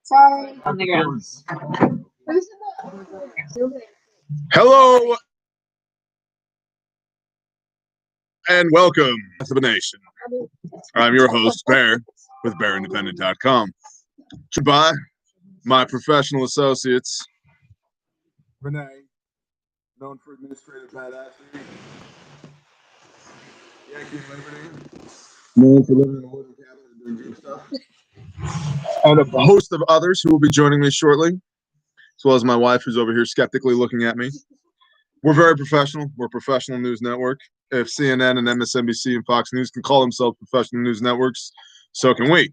Sorry. On the ground. Hello and welcome to the nation. I'm your host, Bear, with BearIndependent.com. Goodbye, my professional associates. Renee, known for administrative badassery. Yankee Liberty, known for living in a wooden cabin and doing deep stuff. And a host of others who will be joining me shortly, as well as my wife, who's over here skeptically looking at me. We're very professional. We're a professional news network. If CNN and MSNBC and Fox News can call themselves professional news networks, so can we.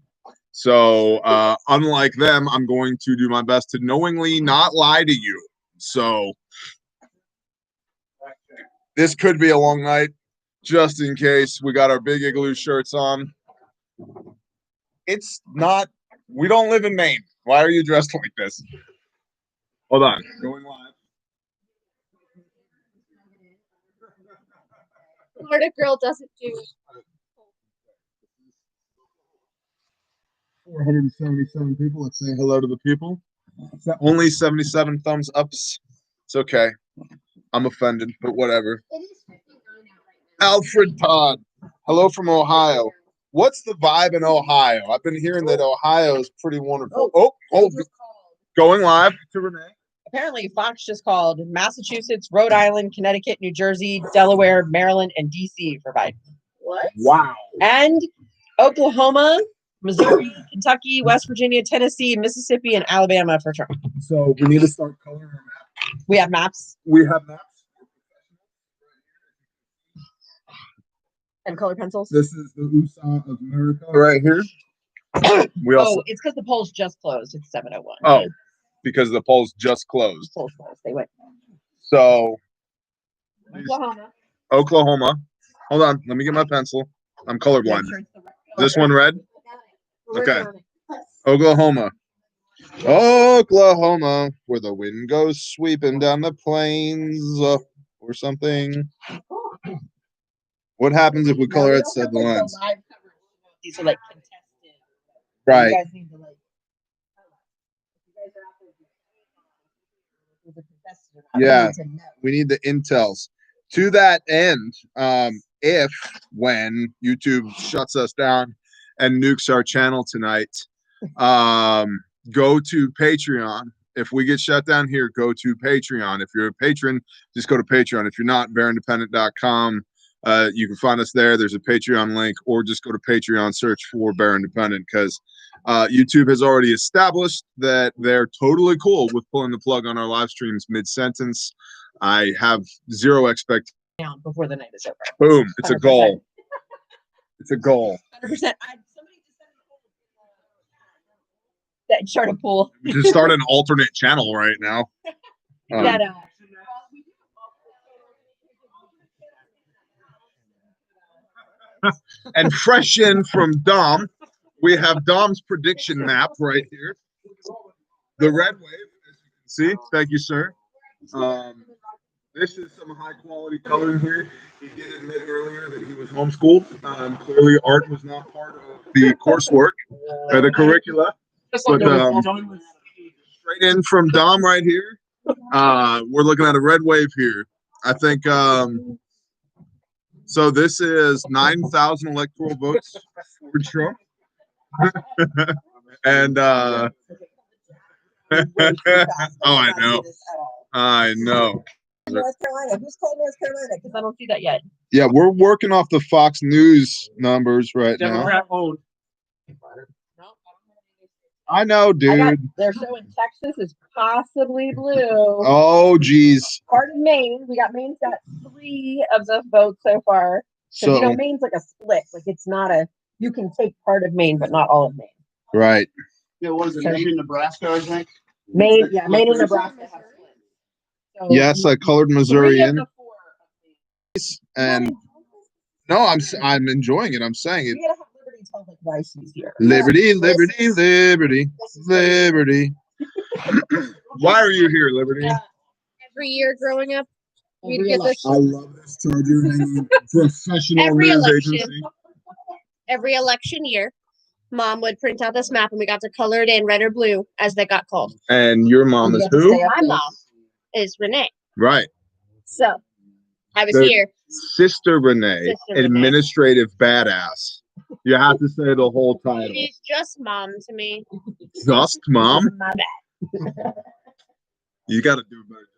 So, unlike them, I'm going to do my best to knowingly not lie to you. So, this could be a long night, just in case. We got our big igloo shirts on. It's not, we don't live in Maine. Why are you dressed like this? Hold on. Going live. Florida girl doesn't do 477 people. Let's say hello to the people. Is that only 77 thumbs ups? It's okay. I'm offended, but whatever. It is 59 out right now. Alfred Todd. Hello from Ohio. What's the vibe in Ohio? I've been hearing that Ohio is pretty wonderful. Going live to Renee. Apparently, Fox just called Massachusetts, Rhode Island, Connecticut, New Jersey, Delaware, Maryland, and D.C. for Biden. What? Wow. And Oklahoma, Missouri, Kentucky, West Virginia, Tennessee, Mississippi, and Alabama for Trump. So we need to start coloring our map. We have maps. We have maps. And color pencils. This is the USA of America right here. We also. Oh, it's because the polls just closed. It's 7:01. Oh, because the polls just closed. Polls closed. They went. So. Oklahoma. Hold on. Let me get my pencil. I'm colorblind. Is this one red? Okay. Oklahoma. Oklahoma, where the wind goes sweeping down the plains or something. What happens if we color it said the lines? These are like contested. Right. You guys need to like. Yeah, we need the intels. To that end, if when YouTube shuts us down and nukes our channel tonight, go to Patreon. If we get shut down here, go to Patreon. If you're a patron, just go to Patreon. If you're not, BearIndependent.com. You can find us there. There's a Patreon link, or just go to Patreon, search for Bear Independent, because YouTube has already established that they're totally cool with pulling the plug on our live streams mid-sentence. I have zero expectations. Before the night is over. Boom. It's 100%. a goal. It's a goal. 100%. Somebody just start a pool. We should start an alternate channel right now. And fresh in from Dom, we have Dom's prediction map right here. The red wave, as you can see. Thank you, sir. This is some high quality coloring here. He did admit earlier that he was homeschooled. Clearly, art was not part of the coursework or the curricula. But straight in from Dom right here. We're looking at a red wave here. I think. So this is 9,000 electoral votes for Trump. And oh, I know. I know. North Carolina. Who's called North Carolina? Because I don't see that yet. Yeah, we're working off the Fox News numbers right now. I know, dude. They're showing Texas is possibly blue. Oh, geez. Part of Maine. We got Maine's got 3 of the votes so far. So, you know, Maine's like a split. Like it's not a, you can take part of Maine, but not all of Maine. Right. Yeah, what is it? Maine and Nebraska, I think. Maine, yeah, Maine and Nebraska have split. So yes, I colored Missouri 3 of in. the 4 of And no, I'm enjoying it. I'm saying it. We gotta have Liberty tell like why she's here. Liberty, liberty, liberty, liberty. Why are you here, Liberty? every year growing up. We'd Every get this I love this Charger hanging professional Every news election. agency. every election year. mom would print out this map and we got to color it in red or blue as they got called. And your mom You is have to who? stay up My late. mom is Renee. Right. So I was The- here. Sister Renee, Sister Renee. administrative badass. You have to say the whole title. She's just mom to me. Just mom? My bad. You got to do a better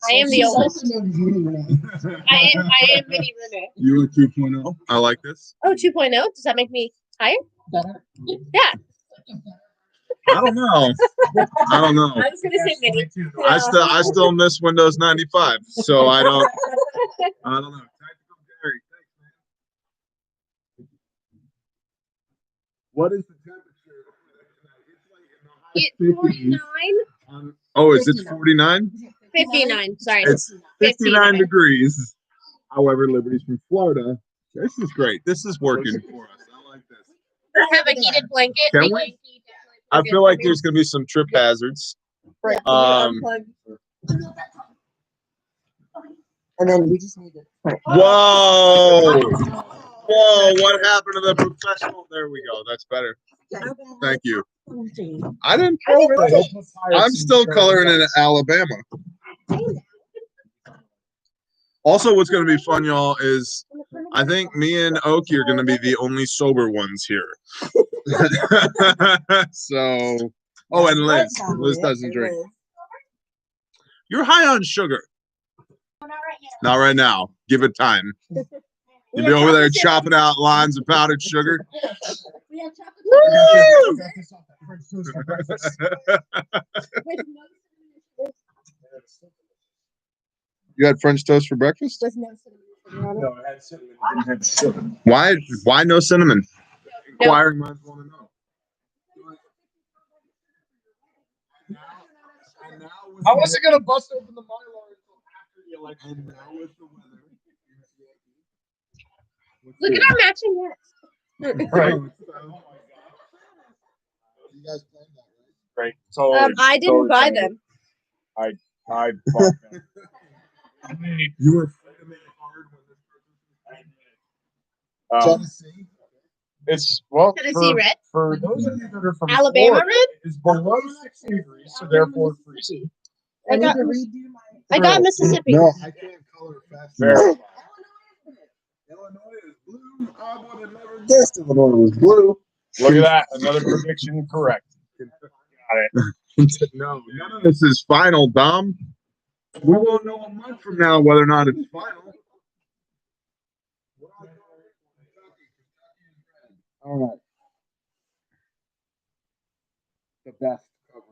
I am the She's oldest. also known as Mini Renee. I am mini Renee. You are 2.0. I like this. Oh, 2.0? Does that make me higher? Better. Yeah. I don't know. I don't know. I was gonna say mini. I still miss Windows 95, so I don't know. Tactical Gary, thanks, man. What is the temperature? It's 49? Oh, is it 49? 59. Sorry. It's 59 degrees. However, Liberty's from Florida. This is great. This is working for us. I like this. I have a heated blanket. Can a we? Yankee I blanket feel for like me. there's going to be some trip hazards. Right. And then we just need to. Whoa! Whoa! What happened to the professional? There we go. That's better. Thank you. I didn't color it. I'm still coloring in Alabama. Also, what's going to be fun, y'all, is I think me and Oki are going to be the only sober ones here. So, oh, and Liz. Liz doesn't drink. You're high on sugar. Not right now. Give it time. You'll be over there chopping out lines of powdered sugar. You had French toast for breakfast? No, I had cinnamon. I didn't have sugar. Why no cinnamon? Inquiring minds want to know. I wasn't gonna bust open the Mylar until after the election. And now with the weather. Look at our matching hats. Right. You guys planned that, right? Right. So I didn't buy them. I bought them. You were afraid to make it hard when this person Tennessee. It's well Tennessee red? for those of you that are from Alabama Florida, red? it's below 60 degrees, so therefore freezing. I got Mississippi. No, I can't color fast. Very Illinois is blue. I would have never guessed Illinois was blue. Look at that. Another prediction correct. Got it. No, none of this is final, Dom. We won't know a month from now whether or not it's final. All right. The best cover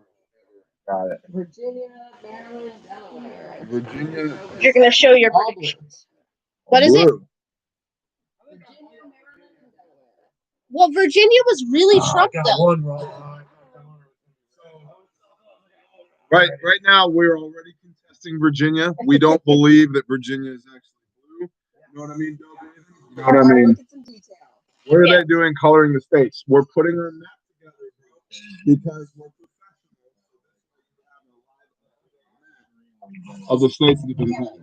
ever. Got it. Virginia, Maryland, Delaware. Virginia. You're going to show your predictions. What is it? Blue. Well, Virginia was really Trump, though. One wrong. Right now, we're already contesting Virginia. We don't believe that Virginia is actually blue. You know what I mean, Bill Davis? You know what I mean? Look at some detail. What are they doing coloring the states? We're putting our map together, bro, because we're professional. Of the states that have been called.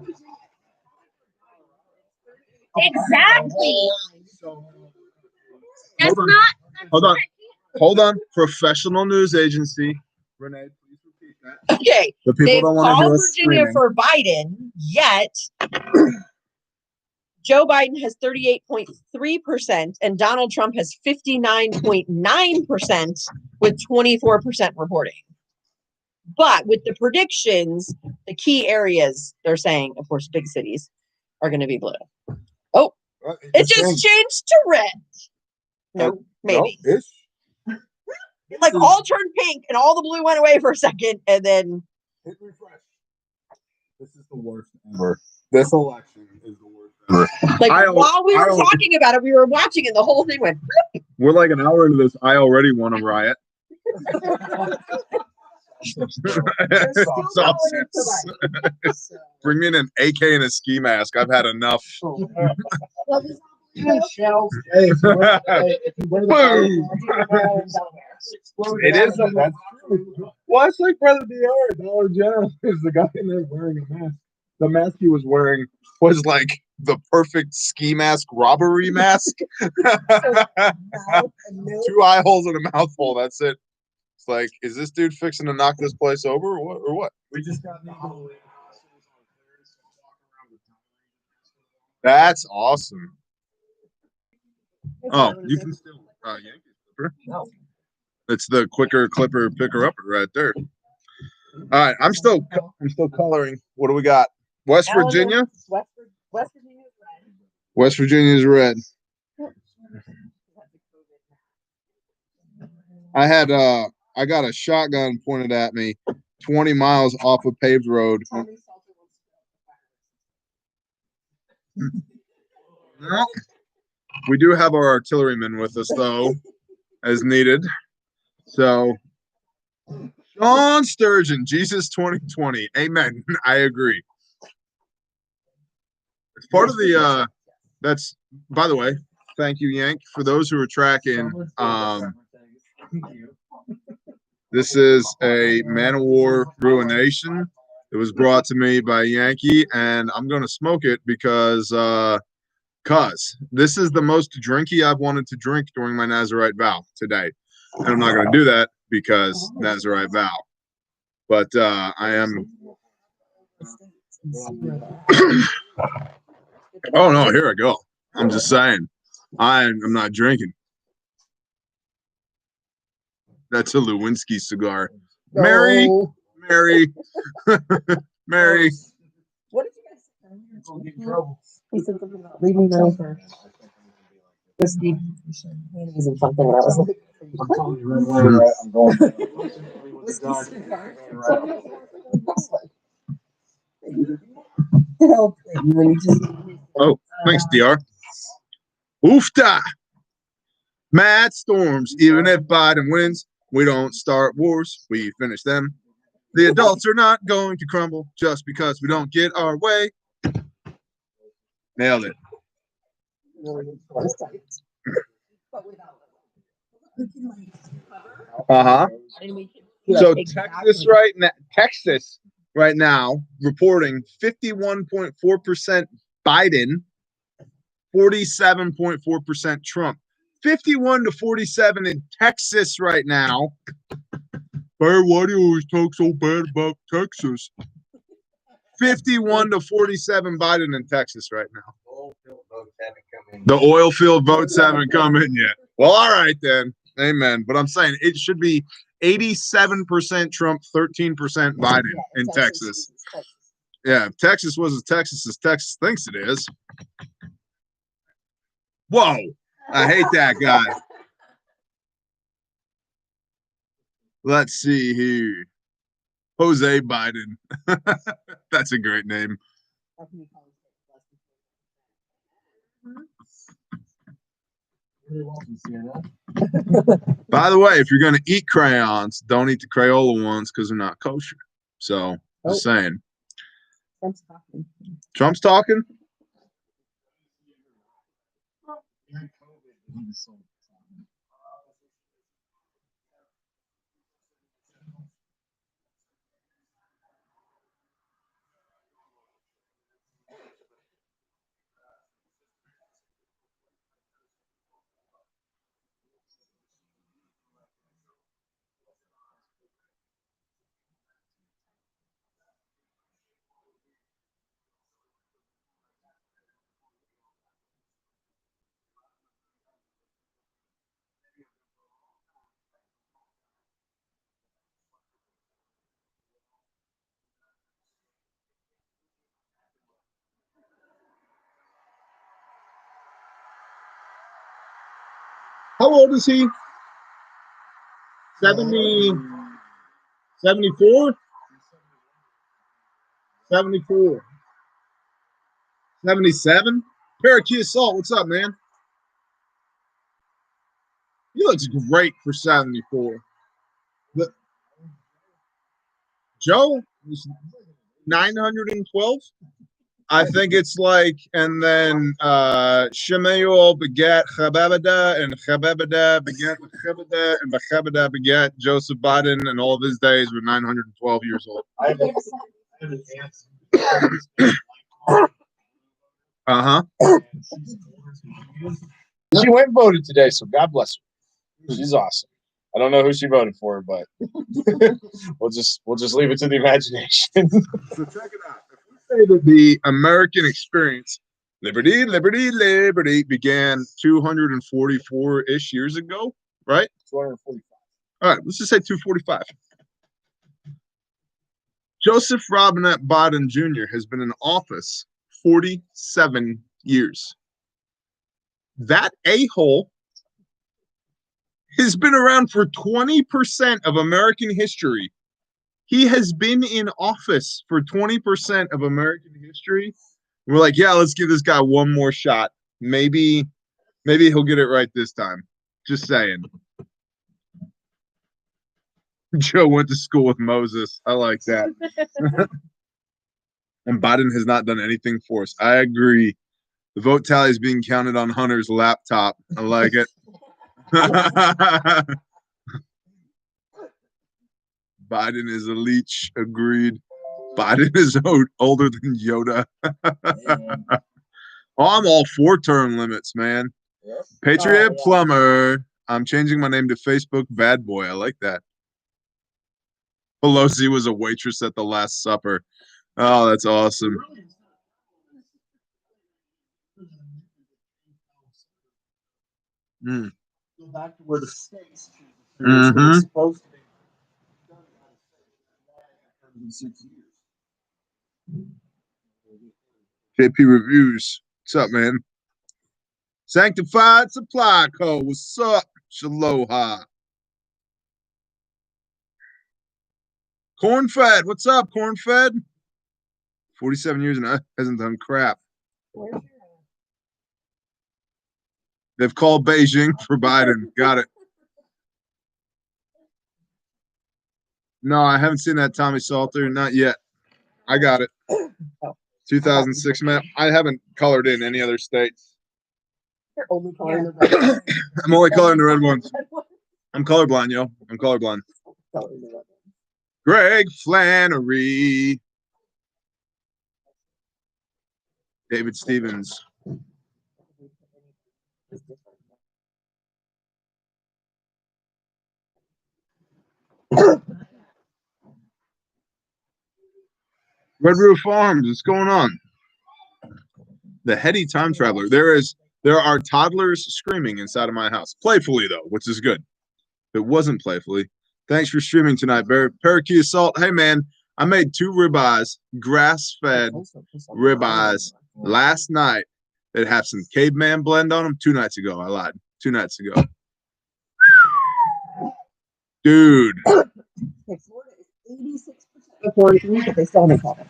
Exactly. That's Hold on. not. Hold on. Professional news agency. Renee, please repeat that. Okay. The people They've don't want to hear called us Virginia screaming. for Biden, yet Joe Biden has 38.3% and Donald Trump has 59.9% with 24% reporting. But with the predictions, the key areas, they're saying, of course, big cities are going to be blue. Oh, it just changed to red. No, maybe. No, it's Like all turned pink and all the blue went away for a second and then hit refresh. This is the worst ever. This election is the worst ever. like I while we were don't- talking about it, we were watching and the whole thing went We're like an hour into this. I already want to riot. Sausage. Bring me in an AK and a ski mask. I've had enough. It is. That's true. Well, it's like Brother DR, Dollar General is the guy in there wearing a mask. The mask he was wearing was like the perfect ski mask, robbery mask. 2 eye holes and a mouth hole. That's it. It's like, is this dude fixing to knock this place over or what? We just got legal. That's awesome. Oh, you can still Yankee clipper. No. It's the quicker clipper picker upper right there. All right, I'm still coloring. What do we got? West Virginia. West Virginia is red. West Virginia is red. I got a shotgun pointed at me 20 miles off a paved road. No. We do have our artillerymen with us though, as needed. So Sean Sturgeon, Jesus 2020. Amen. I agree. It's part of the that's, by the way, thank you, Yank. For those who are tracking, this is a Man of War Ruination. It was brought to me by Yankee, and I'm gonna smoke it because this is the most drinky I've wanted to drink during my Nazarite vow today. And I'm not gonna do that because Nazarite vow. But I am oh no, here I go. I'm just saying. I'm not drinking. That's a Lewinsky cigar. Mary. What did you guys say? He said something about leaving the over. This deep panties and something. And I was like, I'm help me. Oh, thanks, DR. Oofta! Mad storms. Even if Biden wins, we don't start wars. We finish them. The adults are not going to crumble just because we don't get our way. Nailed it. Uh-huh. So Texas right now reporting 51.4% Biden, 47.4% Trump. 51 to 47 in Texas right now. Hey, why do you always talk so bad about Texas? 51 to 47 Biden in Texas right now. The oil field votes haven't come in yet. Well, all right then. Amen. But I'm saying it should be 87% Trump, 13% Biden in Texas. Yeah, if Texas was as Texas thinks it is. Whoa. I hate that guy. Let's see here. Jose Biden. That's a great name. By the way, if you're going to eat crayons, don't eat the Crayola ones because they're not kosher. So, just saying. Trump's talking? How old is he? 70, 74? 74. 77? Parakeet Salt, what's up, man? He looks great for 74. But Joe is 912. I think it's like, and then Shemuel begat Chababada, and Chababada begat Chabada, and Chabada begat Joseph Biden, and all of his days were 912 years old. Uh-huh. She went and voted today, so God bless her. She's awesome. I don't know who she voted for, but we'll just leave it to the imagination. So check it out. If we say that the American experience, liberty, liberty, liberty, began 244-ish years ago, right? 245. All right, let's just say 245. Joseph Robinette Biden Jr. has been in office 47 years. That a-hole has been around for 20% of American history. He has been in office for 20% of American history. We're like, yeah, let's give this guy one more shot. Maybe he'll get it right this time. Just saying. Joe went to school with Moses. I like that. And Biden has not done anything for us. I agree. The vote tally is being counted on Hunter's laptop. I like it. Biden is a leech. Agreed. Biden is older than Yoda. Oh, I'm all for term limits, man. Yep. Patriot Plumber. I'm changing my name to Facebook Bad Boy. I like that. Pelosi was a waitress at the Last Supper. Oh, that's awesome. Mm. Go back to where the states Mhm. supposed to be done in 6 years. JP Reviews. What's up, man? Sanctified Supply Co. What's up? Shaloha. Corn Fed. What's up, Corn Fed? 47 years and hasn't done crap. They've called Beijing for Biden. Got it. No, I haven't seen that Tommy Salter. Not yet. I got it. 2006 map. I haven't colored in any other states. You're only coloring the red ones. I'm only coloring the red ones. I'm colorblind, yo. I'm colorblind. Coloring the red ones. Greg Flannery. David Stevens. Red Roof Farms, what's going on? The heady time traveler. There are toddlers screaming inside of my house. Playfully, though, which is good. If it wasn't playfully. Thanks for streaming tonight, Parakeet Assault. Hey, man, I made 2 ribeyes, grass-fed ribeyes last night that have some caveman blend on them. 2 nights ago. I lied. 2 nights ago. Dude. Florida is 86% reporting, but they still haven't called it.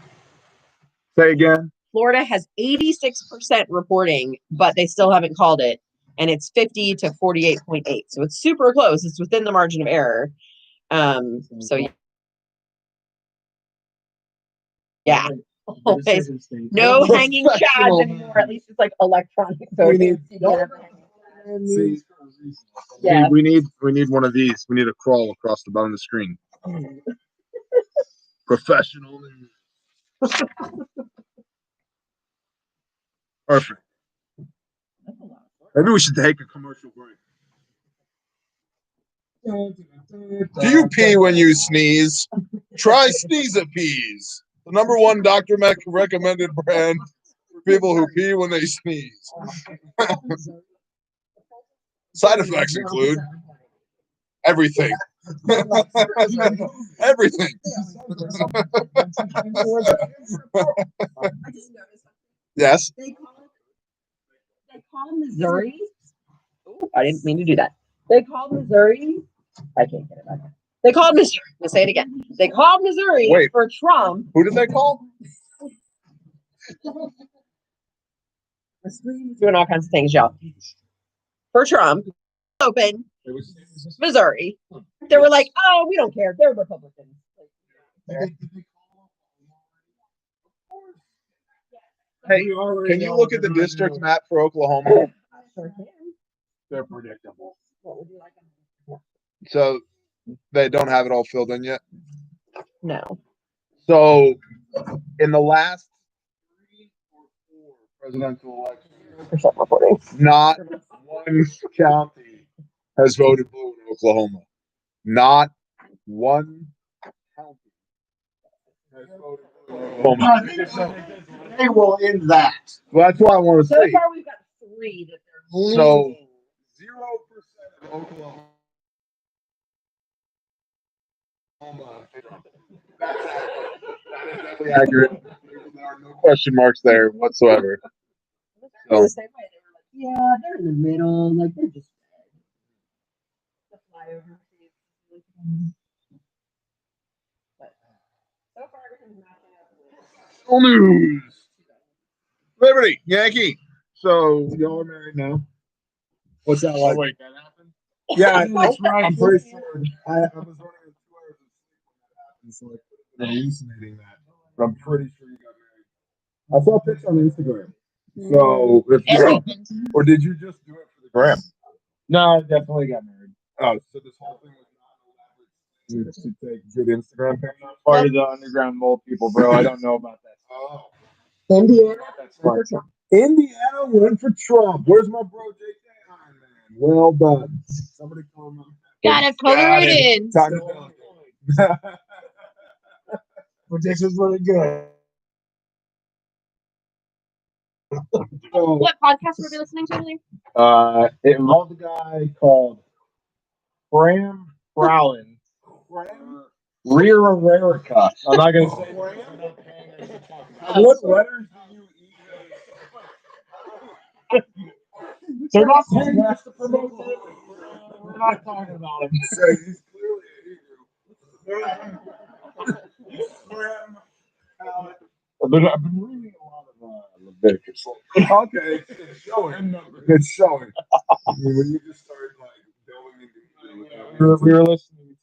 Say again. Florida has 86% reporting, but they still haven't called it. And it's 50 to 48.8. So it's super close. It's within the margin of error. So yeah. Always. No hanging chads anymore. At least it's like electronic. So Yeah. We need one of these. We need a crawl across the bottom of the screen. Professional. Perfect. Maybe we should take a commercial break. Do you pee when you sneeze? Try Sneeze-A-Peas, the #1 Dr. Mac recommended brand for people who pee when they sneeze. Side effects include everything. Everything. Yes. They call Missouri. Ooh, I didn't mean to do that. They called Missouri. I can't get it back. They called Missouri. Let's say it again. They called Missouri for Trump. Who did they call? Doing all kinds of things, y'all. For Trump. Open. Missouri. They were like, oh, we don't care. They're Republicans. Hey, can you look at the district map for Oklahoma? Sure can. They're predictable. What would you like? So they don't have it all filled in yet? No. So in the last 3 or 4 presidential election. percent reporting. Not one county has voted blue in Oklahoma. Not one county has voted blue in Oklahoma. They will end that. Well, that's what I want to So see. far, we've got 3 that they're So leaning. 0% of Oklahoma. That is definitely accurate. There are no question marks there whatsoever. They're So, the same way. They were like, yeah, they're in the middle. Like, they're just the flyover. But so far, everything's matching up. full news. Liberty, Yankee. So y'all are married now. What's that like? Oh, wait, that happened? Yeah, That's right. I'm pretty sure. I was running 2 hours of sleep when that happened, so I could have been hallucinating that. But I'm pretty sure you got married. I saw a picture on Instagram. So, if you, or did you just do it for the gram? No, I definitely got married. Oh, so this whole thing was not elaborate to take good Instagram pictures. Part of the underground mole people, bro. I don't know about that. Oh, Indiana. That's fun. Indiana went for Trump. Where's my bro JK Iron Man? Well done. Somebody call him. Gotta color it in. Time to go. Predictions really good. So, What podcast were we listening to, Lee? It involved a guy called Bram Browin. Rear America. I'm not gonna say what letters do you eat? they're not paying us to promote it. We're not talking about him. So he's clearly a Hebrew. I've been reading a lot of Leviticus. Okay, it's showing. It's showing. I mean, when you just start like delving into We were listening to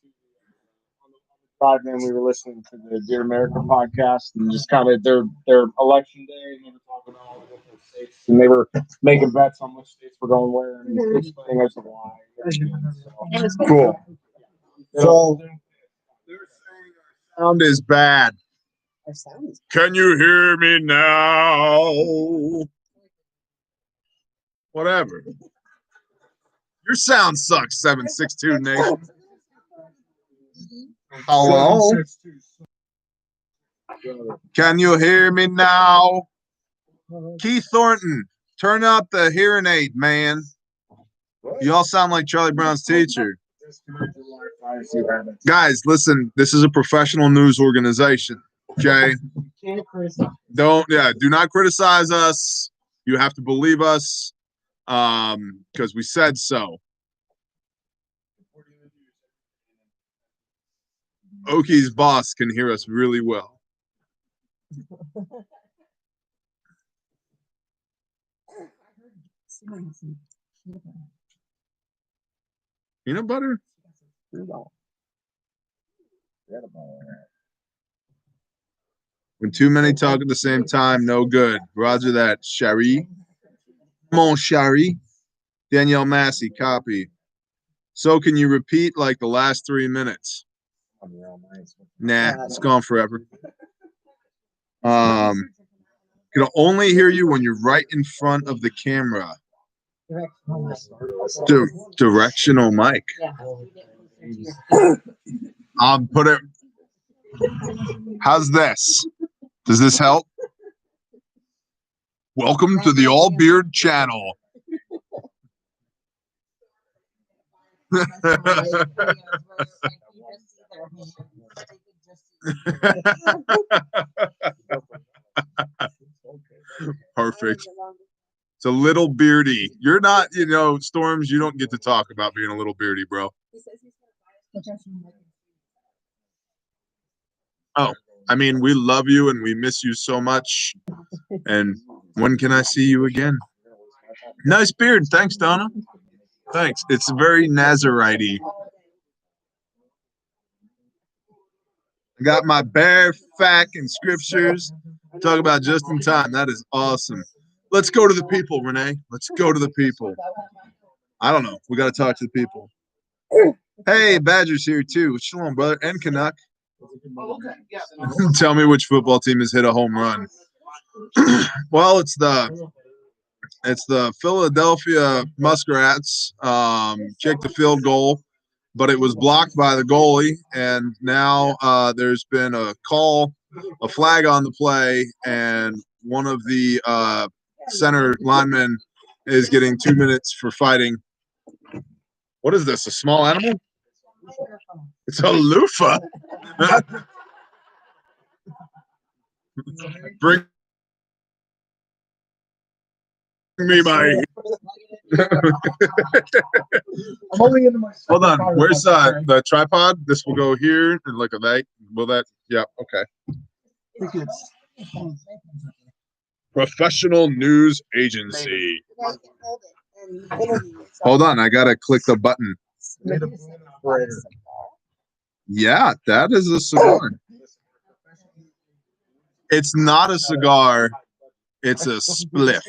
on the drive in. We were listening to the Dear America podcast, and just kind of their election day, and they were talking about all the different states, and they were making bets on which states were going where, and explaining us why. Cool. So they're saying our sound is bad. Our sound is Can you hear me now? Whatever. Your sound sucks, 762 Nation. Hello? Can you hear me now? Keith Thornton, turn up the hearing aid, man. You all sound like Charlie Brown's teacher. Guys, listen, this is a professional news organization. Okay? Do not criticize us. You have to believe us. Because we said so. Oki's boss can hear us really well. Peanut butter? When too many talk at the same time, no good. Roger that, Shari. Mon Shari. Danielle Massey, copy. So can you repeat like the last 3 minutes? Nah, it's gone forever. Can only hear you when you're right in front of the camera. Directional mic. I'll put it. How's this? Does this help? Welcome to the All Beard channel. Perfect. It's a little beardy. You're not, Storms, you don't get to talk about being a little beardy, bro. Oh, I mean, we love you and we miss you so much. And when can I see you again? Nice beard. Thanks, Donna. Thanks. It's very Nazarite-y. I got my bare fact and scriptures. Talk about just in time. That is awesome. Let's go to the people, Renee. Let's go to the people. I don't know. We got to talk to the people. Hey, Badger's here too. Shalom, brother. And Canuck. Tell me which football team has hit a home run. Well, it's the Philadelphia Muskrats kicked the field goal, but it was blocked by the goalie, and now there's been a flag on the play, and one of the center linemen is getting 2 minutes for fighting. What is this? A small animal? It's a loofah. Bring me my. I'm only into my Hold on. second Where's part of the tripod? This will go here and like a that. Will that? Yeah. Okay. Professional news agency. Hold on. I gotta click the button. Yeah, that is a cigar. It's not a cigar. It's a spliff.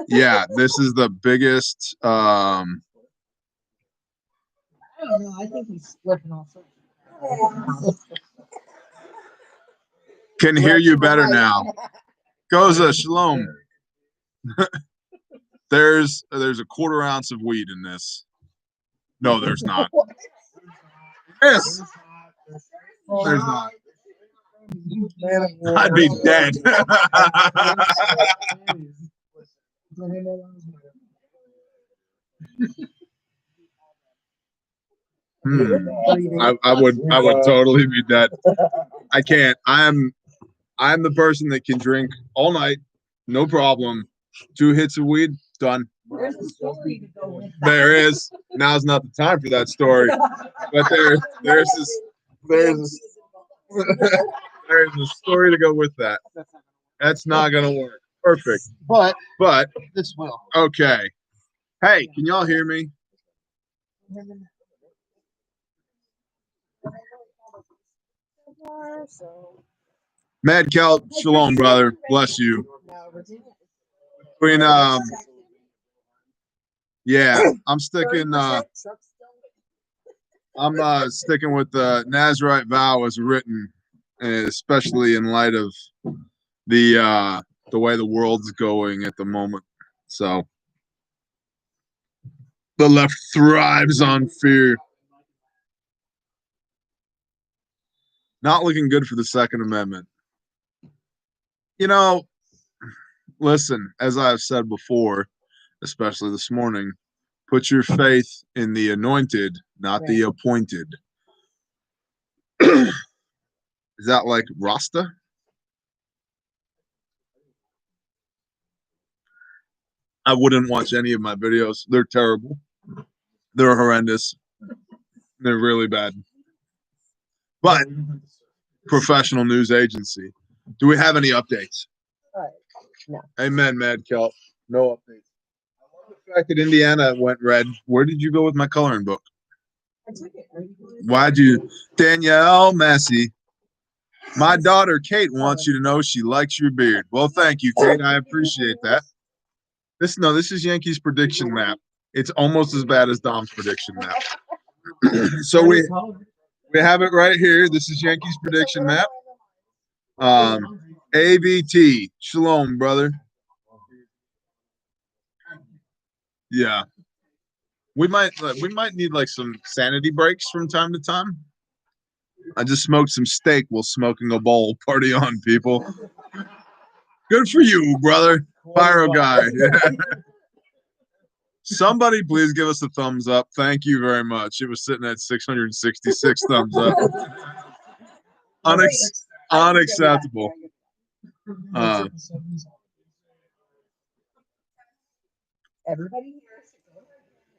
Yeah, this is the biggest. I don't know. I think he's slipping off. Can hear you better now. Goza, shalom. There's a quarter ounce of weed in this. No, there's not. Yes, there's not. I'd be dead. I would totally be dead. I can't. I'm the person that can drink all night, no problem. 2 hits of weed, done. There's a story to go with that. There is. Now's not the time for that story. But there's a story to go with that. That's not gonna work. Perfect. But But this will. okay. Hey, can y'all hear me? Mad Cal, shalom, brother. Bless you. Between yeah, I'm sticking with the Nazarite vow as written, especially in light of the way the world's going at the moment. So the left thrives on fear. Not looking good for the Second Amendment. You know, listen, as I've said before, especially this morning, put your faith in the anointed, not the appointed. Is that like Rasta? I wouldn't watch any of my videos. They're terrible. They're horrendous. They're really bad. But professional news agency. Do we have any updates? No. Amen, Mad Kelp. No updates. I love the fact that Indiana went red. Where did you go with my coloring book? Why'd you? Danielle Massey. My daughter Kate wants you to know she likes your beard. Well, thank you, Kate. I appreciate that. This is Yankees prediction map. It's almost as bad as Dom's prediction map. So we have it right here. This is Yankees prediction map. ABT. Shalom, brother. Yeah. We might need like some sanity breaks from time to time. I just smoked some steak while smoking a bowl. Party on, people. Good for you, brother. Pyro guy. Somebody please give us a thumbs up. Thank you very much. It was sitting at 666 thumbs up. Unacceptable. Everybody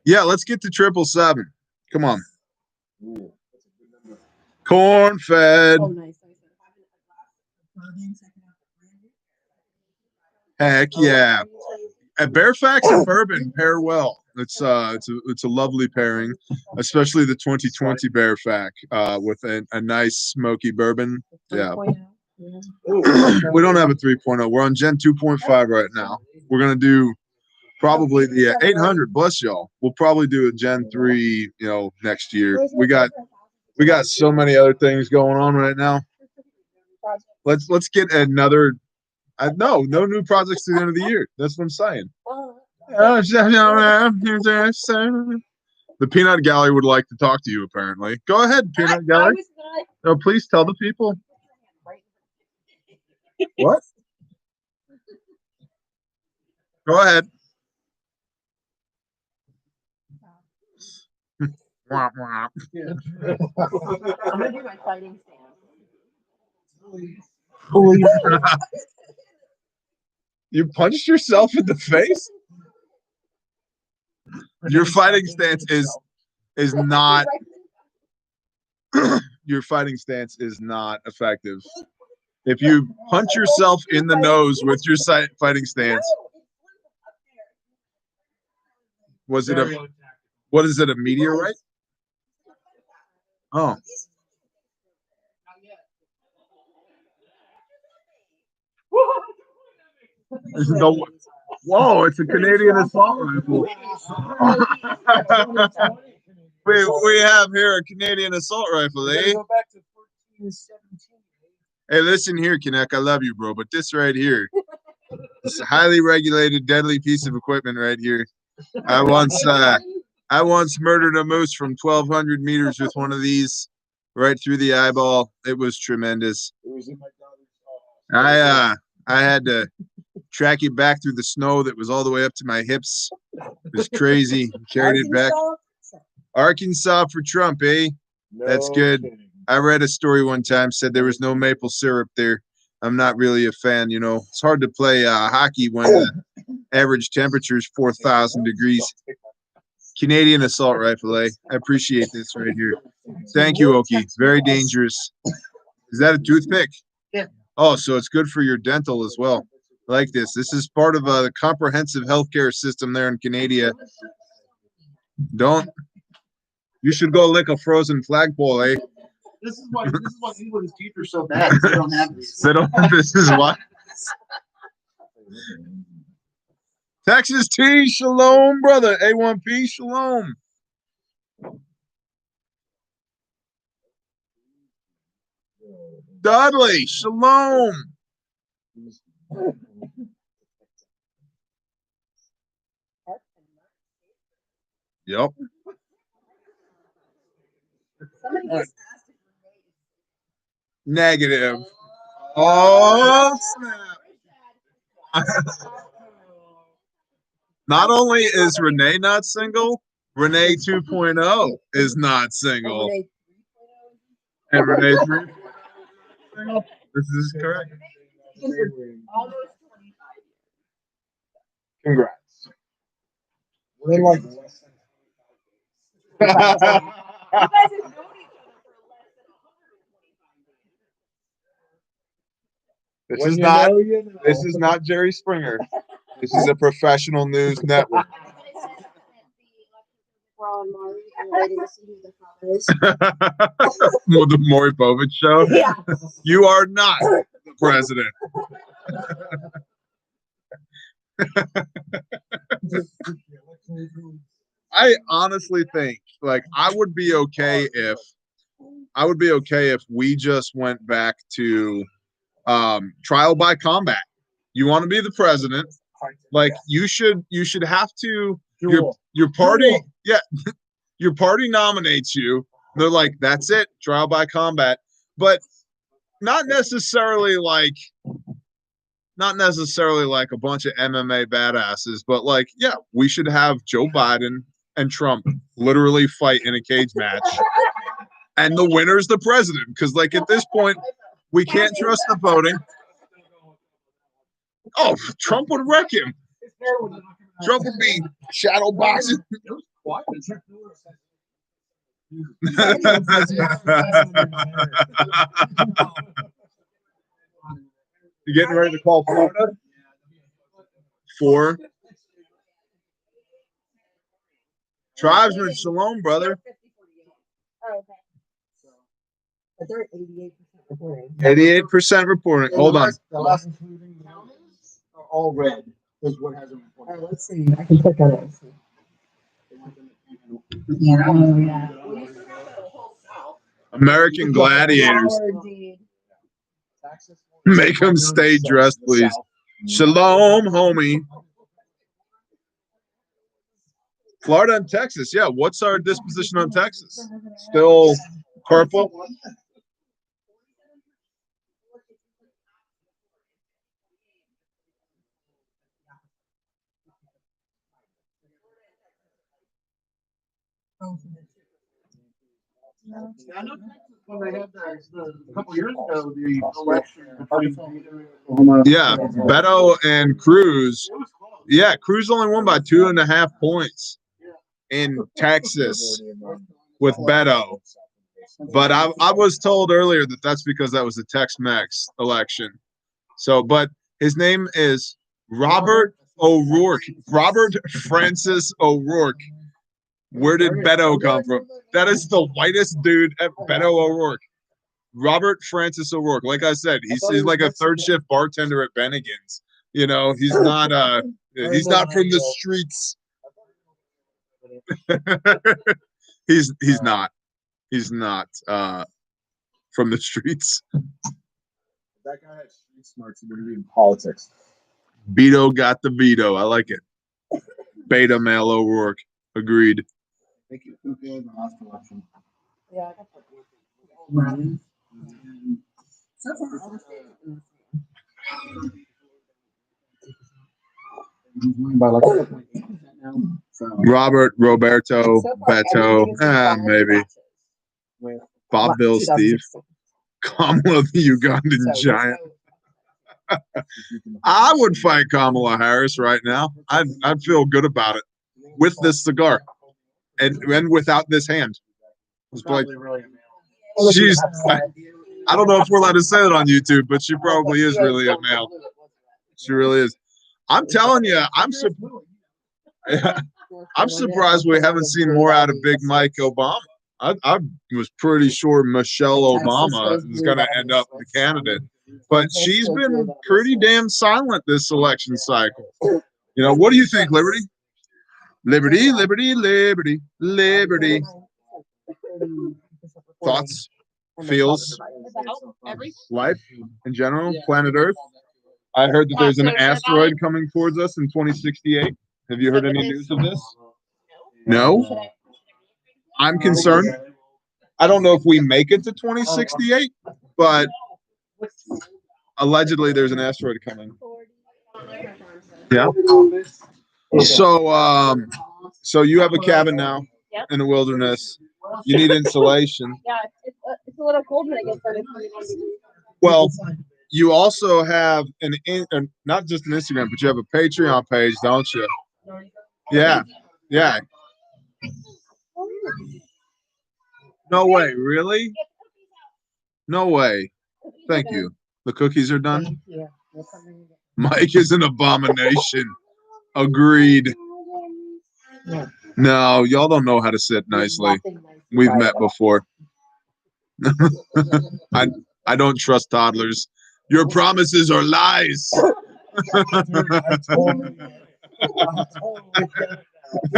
Yeah, let's get to 777. Come on. Corn fed. Oh, nice. Heck yeah. At Bearfax and bourbon pair well. It's a lovely pairing, especially the 2020 Bearfax with a nice smoky bourbon. Yeah. We don't have a 3.0. We're on Gen 2.5 right now. We're gonna do probably the 800. Bless y'all. We'll probably do a Gen 3, next year. We got so many other things going on right now. Let's get another. No new projects to the end of the year. That's what I'm saying. The Peanut Gallery would like to talk to you. Apparently, go ahead, Peanut Gallery. No, please tell the people. What? Go ahead. Womp womp. I'm gonna do my fighting stance. You punched yourself in the face? Your fighting stance is not your fighting stance is not effective. If you punch yourself in the nose with your fighting stance, what is it, a meteorite? Oh. No, whoa, it's a Canadian assault rifle. we have here a Canadian assault rifle, eh? Go back to 1417. Hey, listen here, Kinect. I love you, bro, but this right here, it's a highly regulated, deadly piece of equipment right here. I once murdered a moose from 1,200 meters with one of these right through the eyeball. It was tremendous. It was in my daughter's I had to track it back through the snow that was all the way up to my hips. It was crazy. Carried it back. Arkansas for Trump, eh? That's good. kidding. I read a story one time, said there was no maple syrup there. I'm not really a fan, you know. It's hard to play hockey when the average temperature is 4,000 degrees. Canadian assault rifle, eh? I appreciate this right here. Thank you, Oki. Very dangerous. Is that a toothpick? Yeah. Oh, so it's good for your dental as well. I like this. This is part of the comprehensive healthcare system there in Canada. You should go lick a frozen flagpole, eh? This is why England's teeth are so bad. They don't have these. This is why. Texas T, shalom, brother. A1P, shalom. Dudley, shalom. Yep. Negative. Oh, snap. Not only is Renee not single, Renee 2.0 is not single. And Renee 3.0 is single. This is correct. Almost 25 Congrats. They like less than You guys have known each other for less than 125 days. This is not Jerry Springer. This is a professional news network. We're all in Maury and waiting to see who the father is. The Maury Povich show. Yeah. You are not the president. I honestly think, like, I would be okay if we just went back to trial by combat. You want to be the president, like you should have to your party, yeah, your party nominates you. They're like, that's it, trial by combat, but not necessarily like a bunch of MMA badasses, but like, yeah, we should have Joe Biden and Trump literally fight in a cage match, and the winner's the president. Because like at this point, we can't trust the voting. Oh, Trump would wreck him. Trump would be shadow boxing. You getting ready to call Florida? 4. Tribesman, shalom, brother. Oh, okay. But they're 88% reporting. 88% reporting. Hold on. The last including are all red. Is what hasn't All reported. right, let's see. I can click on it and see. Yeah. Oh, yeah. Well, you still have the whole South. American Gladiators. Our deed. Make them stay dressed, please. Shalom, homie. Florida and Texas. Yeah, what's our disposition on Texas? Still purple? I know Texas, when they had a couple years ago, the election between Oklahoma. Yeah, Beto and Cruz. Yeah, Cruz only won by 2.5 points in Texas with Beto. But I was told earlier that that's because that was a Tex-Mex election. So, but his name is Robert O'Rourke. Robert Francis O'Rourke. Where did Beto come from? That is the whitest dude at Beto O'Rourke. Robert Francis O'Rourke. Like I said, he's like a third shift bartender at Bennigan's. You know, he's not from the streets. He's not. He's not from the streets. That guy has street smarts and going to be in politics. Beto got the veto. I like it. Beta male O'Rourke. Agreed. Thank you. The last election. Yeah, I got that. By like Robert, Roberto, Beto, maybe. Bob, Bill, Steve, Kamala, the Ugandan giant. I would fight Kamala Harris right now. I'd feel good about it with this cigar and without this hand. It's like, she's. I don't know if we're allowed to say that on YouTube, but she probably is really a male. She really is. I'm telling you, I'm surprised we haven't seen more out of Big Mike Obama. I was pretty sure Michelle Obama is going to end up the candidate, but she's been pretty damn silent this election cycle. You know, what do you think, Liberty? Liberty, liberty, liberty, liberty. Thoughts, feels, life in general, planet Earth. I heard that there's an asteroid coming towards us in 2068. Have you heard any news of this? No? I'm concerned. I don't know if we make it to 2068, but allegedly there's an asteroid coming. Yeah. So you have a cabin now in the wilderness. You need insulation. Yeah, it's a little cold when it gets started. Well, you also have not just an Instagram, but you have a Patreon page, don't you? Yeah. Yeah. No way. Really? No way. Thank you. The cookies are done? Mike is an abomination. Agreed. No, y'all don't know how to sit nicely. We've met before. I don't trust toddlers. Your promises are lies.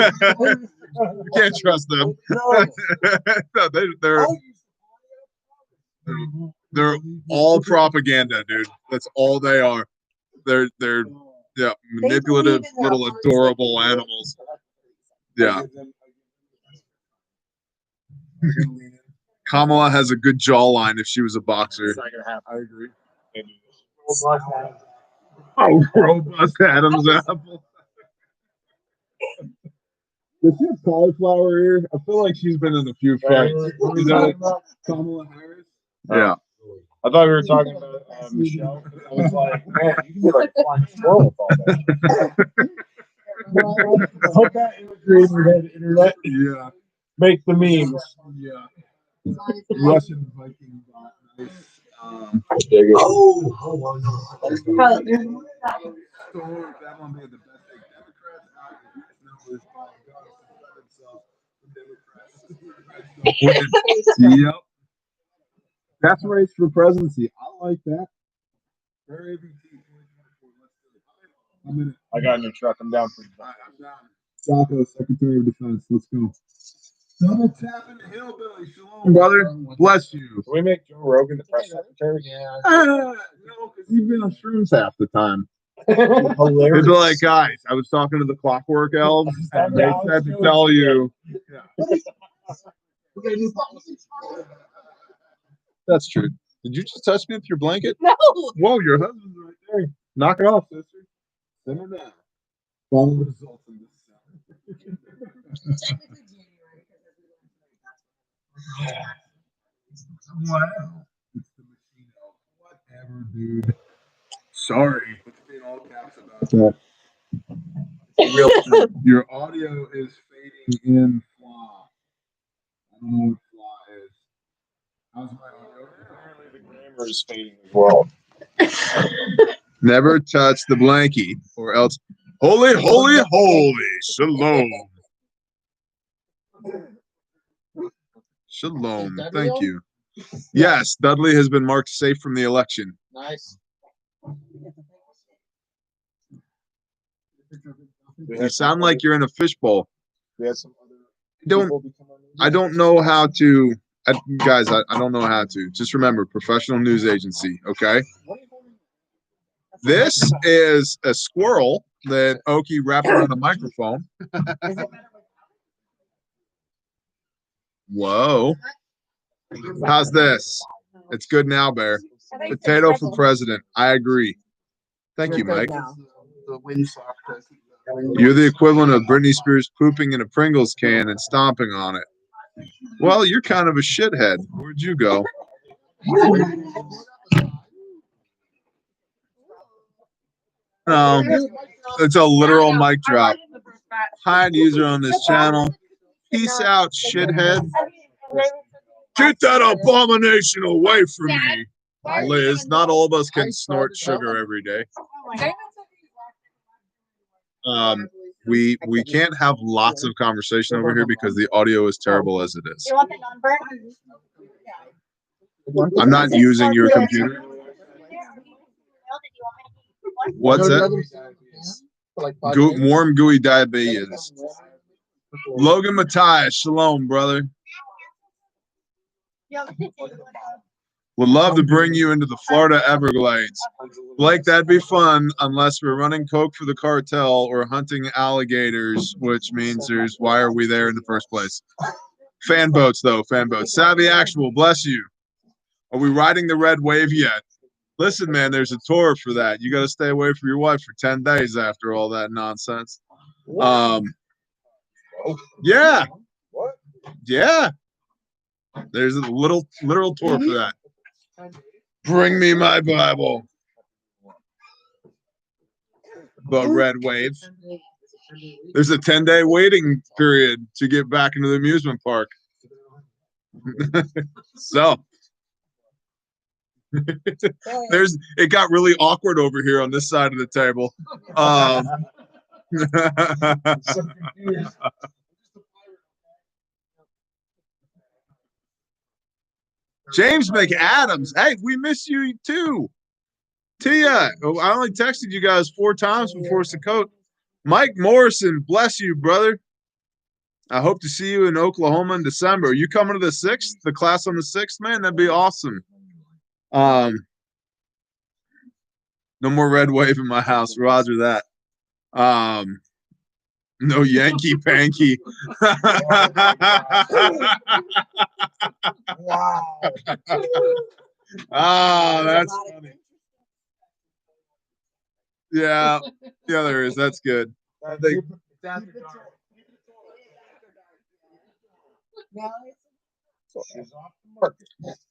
You can't trust them. No, they're all propaganda, dude. That's all they are. They're manipulative little adorable animals. Yeah. Kamala has a good jawline if she was a boxer. It's not gonna happen. I agree. Oh, robust Adam's apple. Does she have cauliflower here? I feel like she's been in a few fights. Is that Kamala Harris? Yeah. I thought we were talking about Michelle. I was like, man, you can be like flying squirrel with all that. Put that imagery in your head, internet. Yeah. Make the memes. Yeah. Russian Viking bot. Nice. Dig it. That one be the best thing. Democrats out here. Numbers by guns to defend themselves. Democrats. Yep. That's race for presidency. I like that. Very I'm in it. I got a new truck. I'm down for it. I'm down. Sacco, Secretary of Defense. Let's go. Double tapping the hillbilly. Shalom, brother. Bless you. Can we make Joe Rogan the press secretary? Yeah. No, because he's been on shrooms half the time. Hilarious. He'd be like, guys, I was talking to the clockwork elves, and they said to tell you. That's true. Did you just touch me with your blanket? No. Whoa, your husband's right there. Knock it off, sister. Simmer down. Final results in this. Wow. It's the machine elf. Whatever, dude. Sorry. Let's be in all caps about that. Your audio is fading in flaw. I don't know what flaw is. How's my audio? Apparently the grammar is fading as well. Never touch the blankie, or else. Holy, holy, holy. Shalom. Shalom. Thank you. Yes, Dudley has been marked safe from the election. Nice. You sound like you're in a fishbowl. We had some other I don't know how to. Guys, I don't know how to. Just remember, professional news agency, okay? This is a squirrel that Oki wrapped around a microphone. Whoa. How's this? It's good now, Bear. Potato for president. I agree. Thank you, Mike. The windsock. You're the equivalent of Britney Spears pooping in a Pringles can and stomping on it. Well, you're kind of a shithead. Where'd you go? No, it's a literal mic drop. Hide user on this channel. Peace out, shithead. Get that abomination away from me, Liz. Not all of us can snort sugar every day. We can't have lots of conversation over here because the audio is terrible as it is. I'm not using your computer. What's it? Warm gooey diabetes. Logan Matthias, shalom, brother. Would love to bring you into the Florida Everglades. Blake, that'd be fun unless we're running coke for the cartel or hunting alligators, which means why are we there in the first place? Fan boats, though, fan boats. Savvy Actual, bless you. Are we riding the red wave yet? Listen, man, there's a tour for that. You got to stay away from your wife for 10 days after all that nonsense. Yeah. Yeah. There's a literal tour for that. Bring me my Bible. The red wave. There's a 10-day waiting period to get back into the amusement park. So it got really awkward over here on this side of the table. James McAdams, hey, we miss you too. Tia, I only texted you guys 4 times before Sukkot. Mike Morrison, bless you, brother. I hope to see you in Oklahoma in December. Are you coming to the 6th, the class on the 6th, man? That'd be awesome. No more red wave in my house. Roger that. No Yankee Panky. Wow. Oh, that's funny. Yeah, there is. That's good. I think.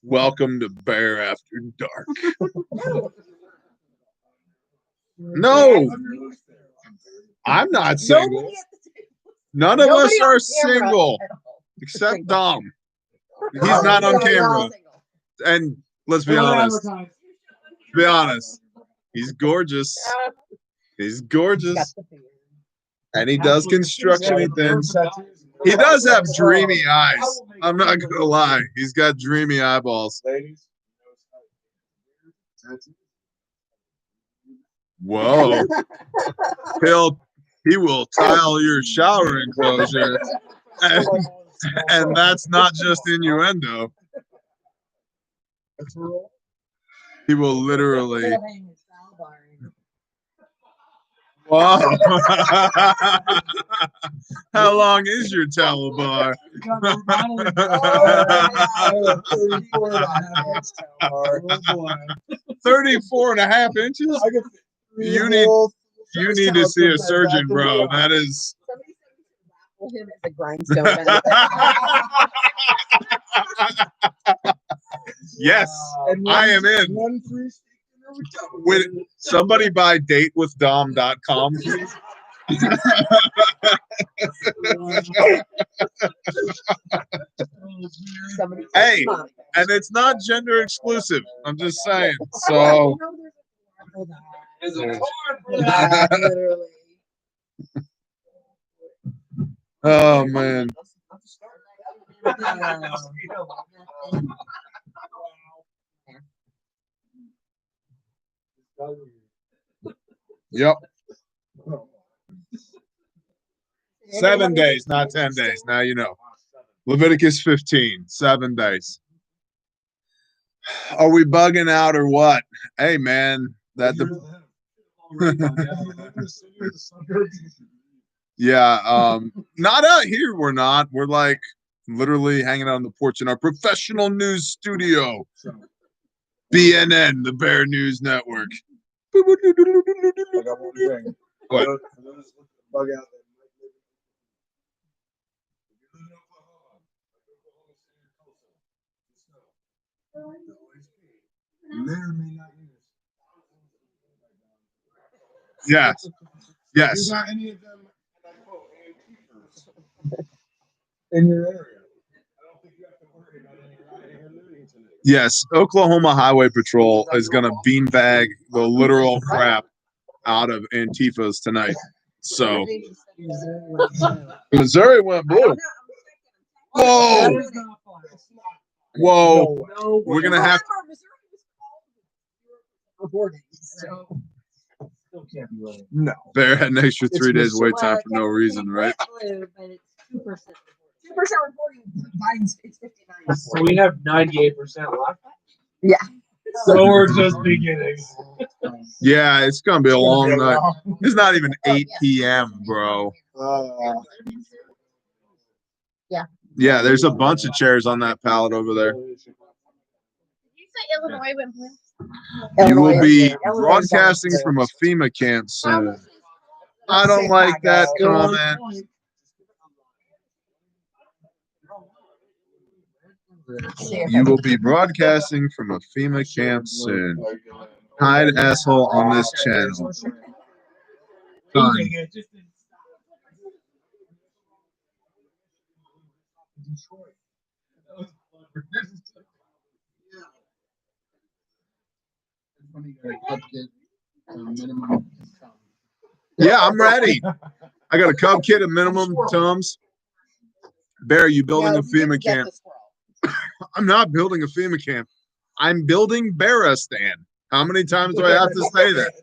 Welcome to Bear After Dark. No, I'm not single. None of us are single, except Dom. He's not on camera. And let's be honest. Be honest. He's gorgeous. He's gorgeous. And he does construction things. He does have dreamy eyes. I'm not going to lie. He's got dreamy eyeballs. Whoa. He will tile your shower enclosure And that's not just innuendo. He will literally. Whoa. How long is your towel bar? 34.5 inches? You need to see a surgeon, bro. That is. Him as a grindstone. Yes, I am in. With somebody buy datewithdom.com, please. Hey, and it's not gender exclusive. I'm just saying. So. Oh man. Yep. 7 days, not 10 days. Now you know. Leviticus 15, 7 days. Are we bugging out or what? Hey man, yeah, not out here. We're not. We're like literally hanging out on the porch in our professional news studio. BNN, the Bear News Network. What? Yes. Yes. In your area. Yes, Oklahoma Highway Patrol is going to beanbag the literal crap out of Antifas tonight. So, Missouri went blue. Whoa! Whoa! We're going to have to. No. Bear had an extra 3 days wait time for no reason, right? 2% reporting. It's 59. So we have 98% left. Yeah. So we're just beginning. Yeah, it's going to be a long night. It's not even 8 p.m., bro. Yeah. Yeah, there's a bunch of chairs on that pallet over there. Did you say Illinois went blue? You will be broadcasting from a FEMA camp soon. I don't like that comment. You will be broadcasting from a FEMA camp soon. Hide asshole on this channel. Done. Yeah, I'm ready. I got a cub kit, a minimum, Tums. Bear, you building a FEMA camp? I'm not building a FEMA camp. I'm building Bearistan. How many times do I have to say that?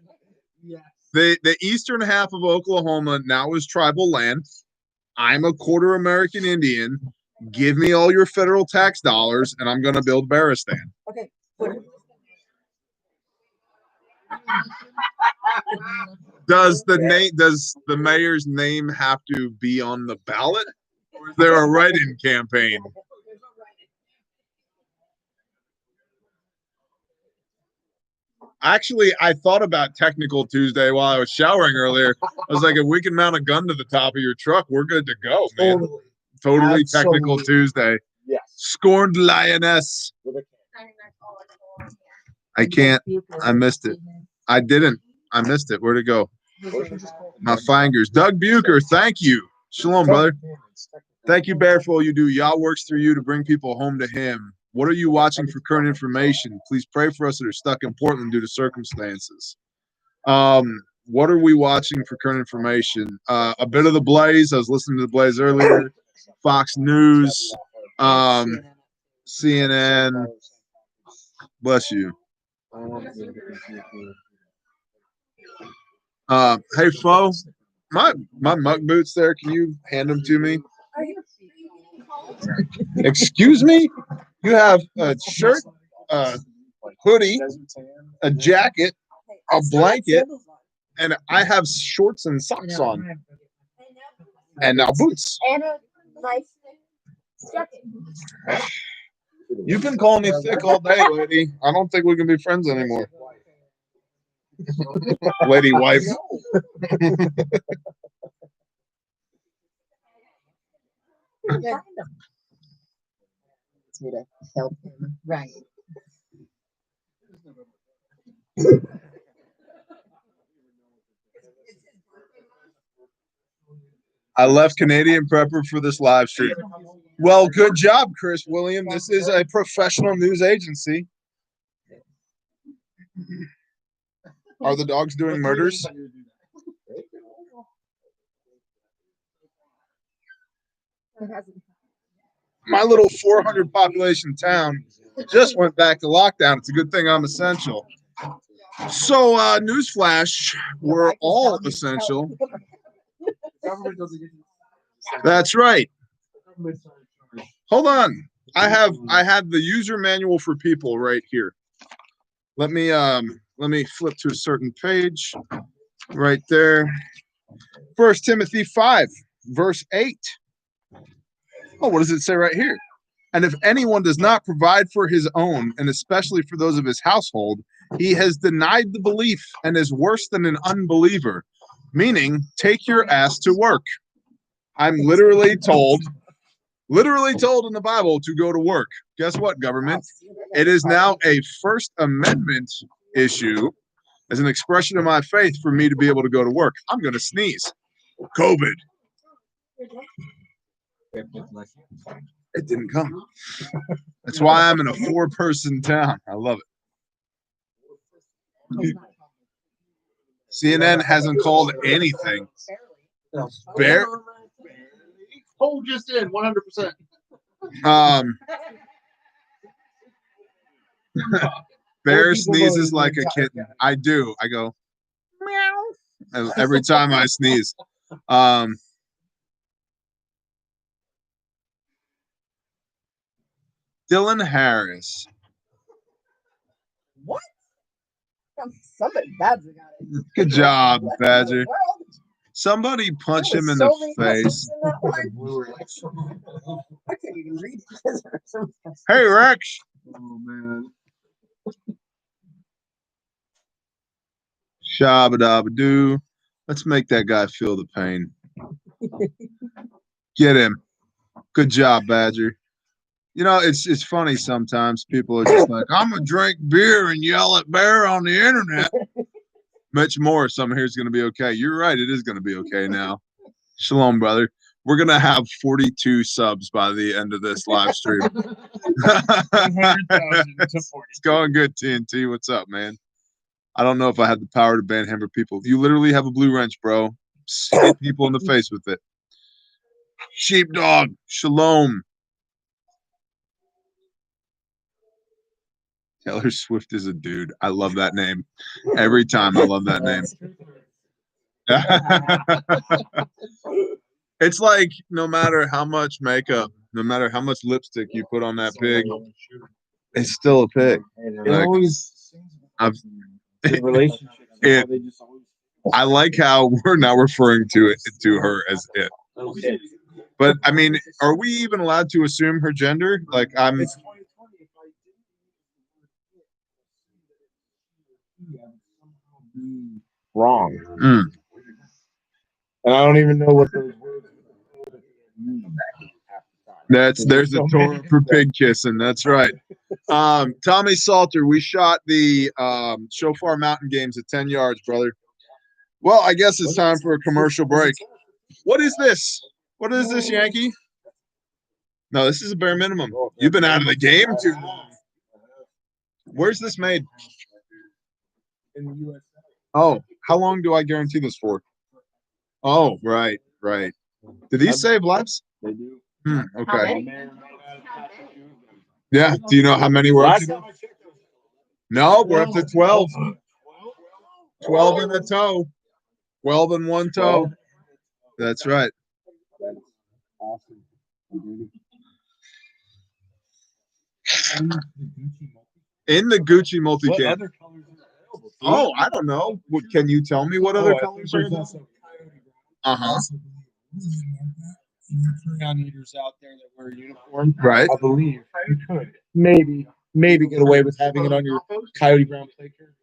The eastern half of Oklahoma now is tribal land. I'm a quarter American Indian. Give me all your federal tax dollars, and I'm going to build Bearistan. Okay. Does the mayor's name have to be on the ballot, or is there a write-in campaign? Actually, I thought about Technical Tuesday while I was showering earlier. I was like, if we can mount a gun to the top of your truck, we're good to go, man. Totally Technical Tuesday. Yes. Scorned lioness. I can't. I missed it. I didn't. I missed it. Where'd it go? My fingers. Doug Bucher, thank you. Shalom, brother. Thank you, Bear, for all you do. Yah works through you to bring people home to him. What are you watching for current information? Please pray for us that are stuck in Portland due to circumstances. What are we watching for current information? A bit of the Blaze. I was listening to the Blaze earlier. Fox News, CNN. Bless you. Hey, Fo, my muck boots there. Can you hand them to me? Excuse me? You have a shirt, a hoodie, a jacket, a blanket, and I have shorts and socks on. And now boots. And a nice jacket. You can call me thick all day, lady. I don't think we can be friends anymore. Lady wife. It's me to help him. Right. I left Canadian Prepper for this live stream. Well, good job, Chris William. This is a professional news agency. Are the dogs doing murders? My little 400 population town just went back to lockdown. It's a good thing I'm essential. So, newsflash, we're all essential. That's right. Hold on. I have the user manual for people right here. Let me flip to a certain page right there. 1 Timothy 5, verse 8. Oh, what does it say right here? And if anyone does not provide for his own, and especially for those of his household, he has denied the belief and is worse than an unbeliever. Meaning, take your ass to work. I'm literally told in the Bible to go to work. Guess what, government? It is now a First Amendment issue as an expression of my faith for me to be able to go to work. I'm going to sneeze. COVID. It didn't come. That's why I'm in a 4-person town. I love it. CNN hasn't called anything. Bear. Oh, just in 100%. Bear sneezes like a kitten. I do. I go meow every time I sneeze. Dylan Harris. What? Somebody Badger got it. Good job, Badger. Somebody punch him in the face. I can't even read it. Hey, Rex. Oh, man. Shabba-dabba-doo. Let's make that guy feel the pain. Get him. Good job, Badger. You know, it's funny sometimes. People are just like, I'm going to drink beer and yell at Bear on the internet. Much more. Some here is going to be okay. You're right. It is going to be okay now. Shalom, brother. We're going to have 42 subs by the end of this live stream. It's going good, TNT. What's up, man? I don't know if I had the power to ban him for people. You literally have a blue wrench, bro. Hit people in the face with it. Sheepdog. Shalom. Taylor Swift is a dude. I love that name. Every time I love that name. It's like no matter how much makeup, no matter how much lipstick you put on that pig, it's still a pig. Like, I like how we're now referring to her as it. But I mean, are we even allowed to assume her gender? Like I'm. Wrong. Mm. And I don't even know what those words mean. There's a Torah for pig kissing. That's right. Tommy Salter, we shot the Shofar Mountain Games at 10 yards, brother. Well, I guess it's time for a commercial break. What is this? What is this, Yankee? No, this is a bare minimum. You've been out of the game too long. Where's this made? In the USA. Oh, how long do I guarantee this for? Oh, right. Did these save lives? They do. Okay. Yeah. Do you know how many were up to? No, we're up to 12. 12 in a toe. 12 in one toe. That's right. Awesome. In the Gucci multi What can. other colors are available? Oh, I don't know. Can you tell me what other colors are there's available? also Uh-huh. Patreon eaters out there that wear a uniform. Right. I believe you could maybe get away with having it on your Coyote Ground plate carrier.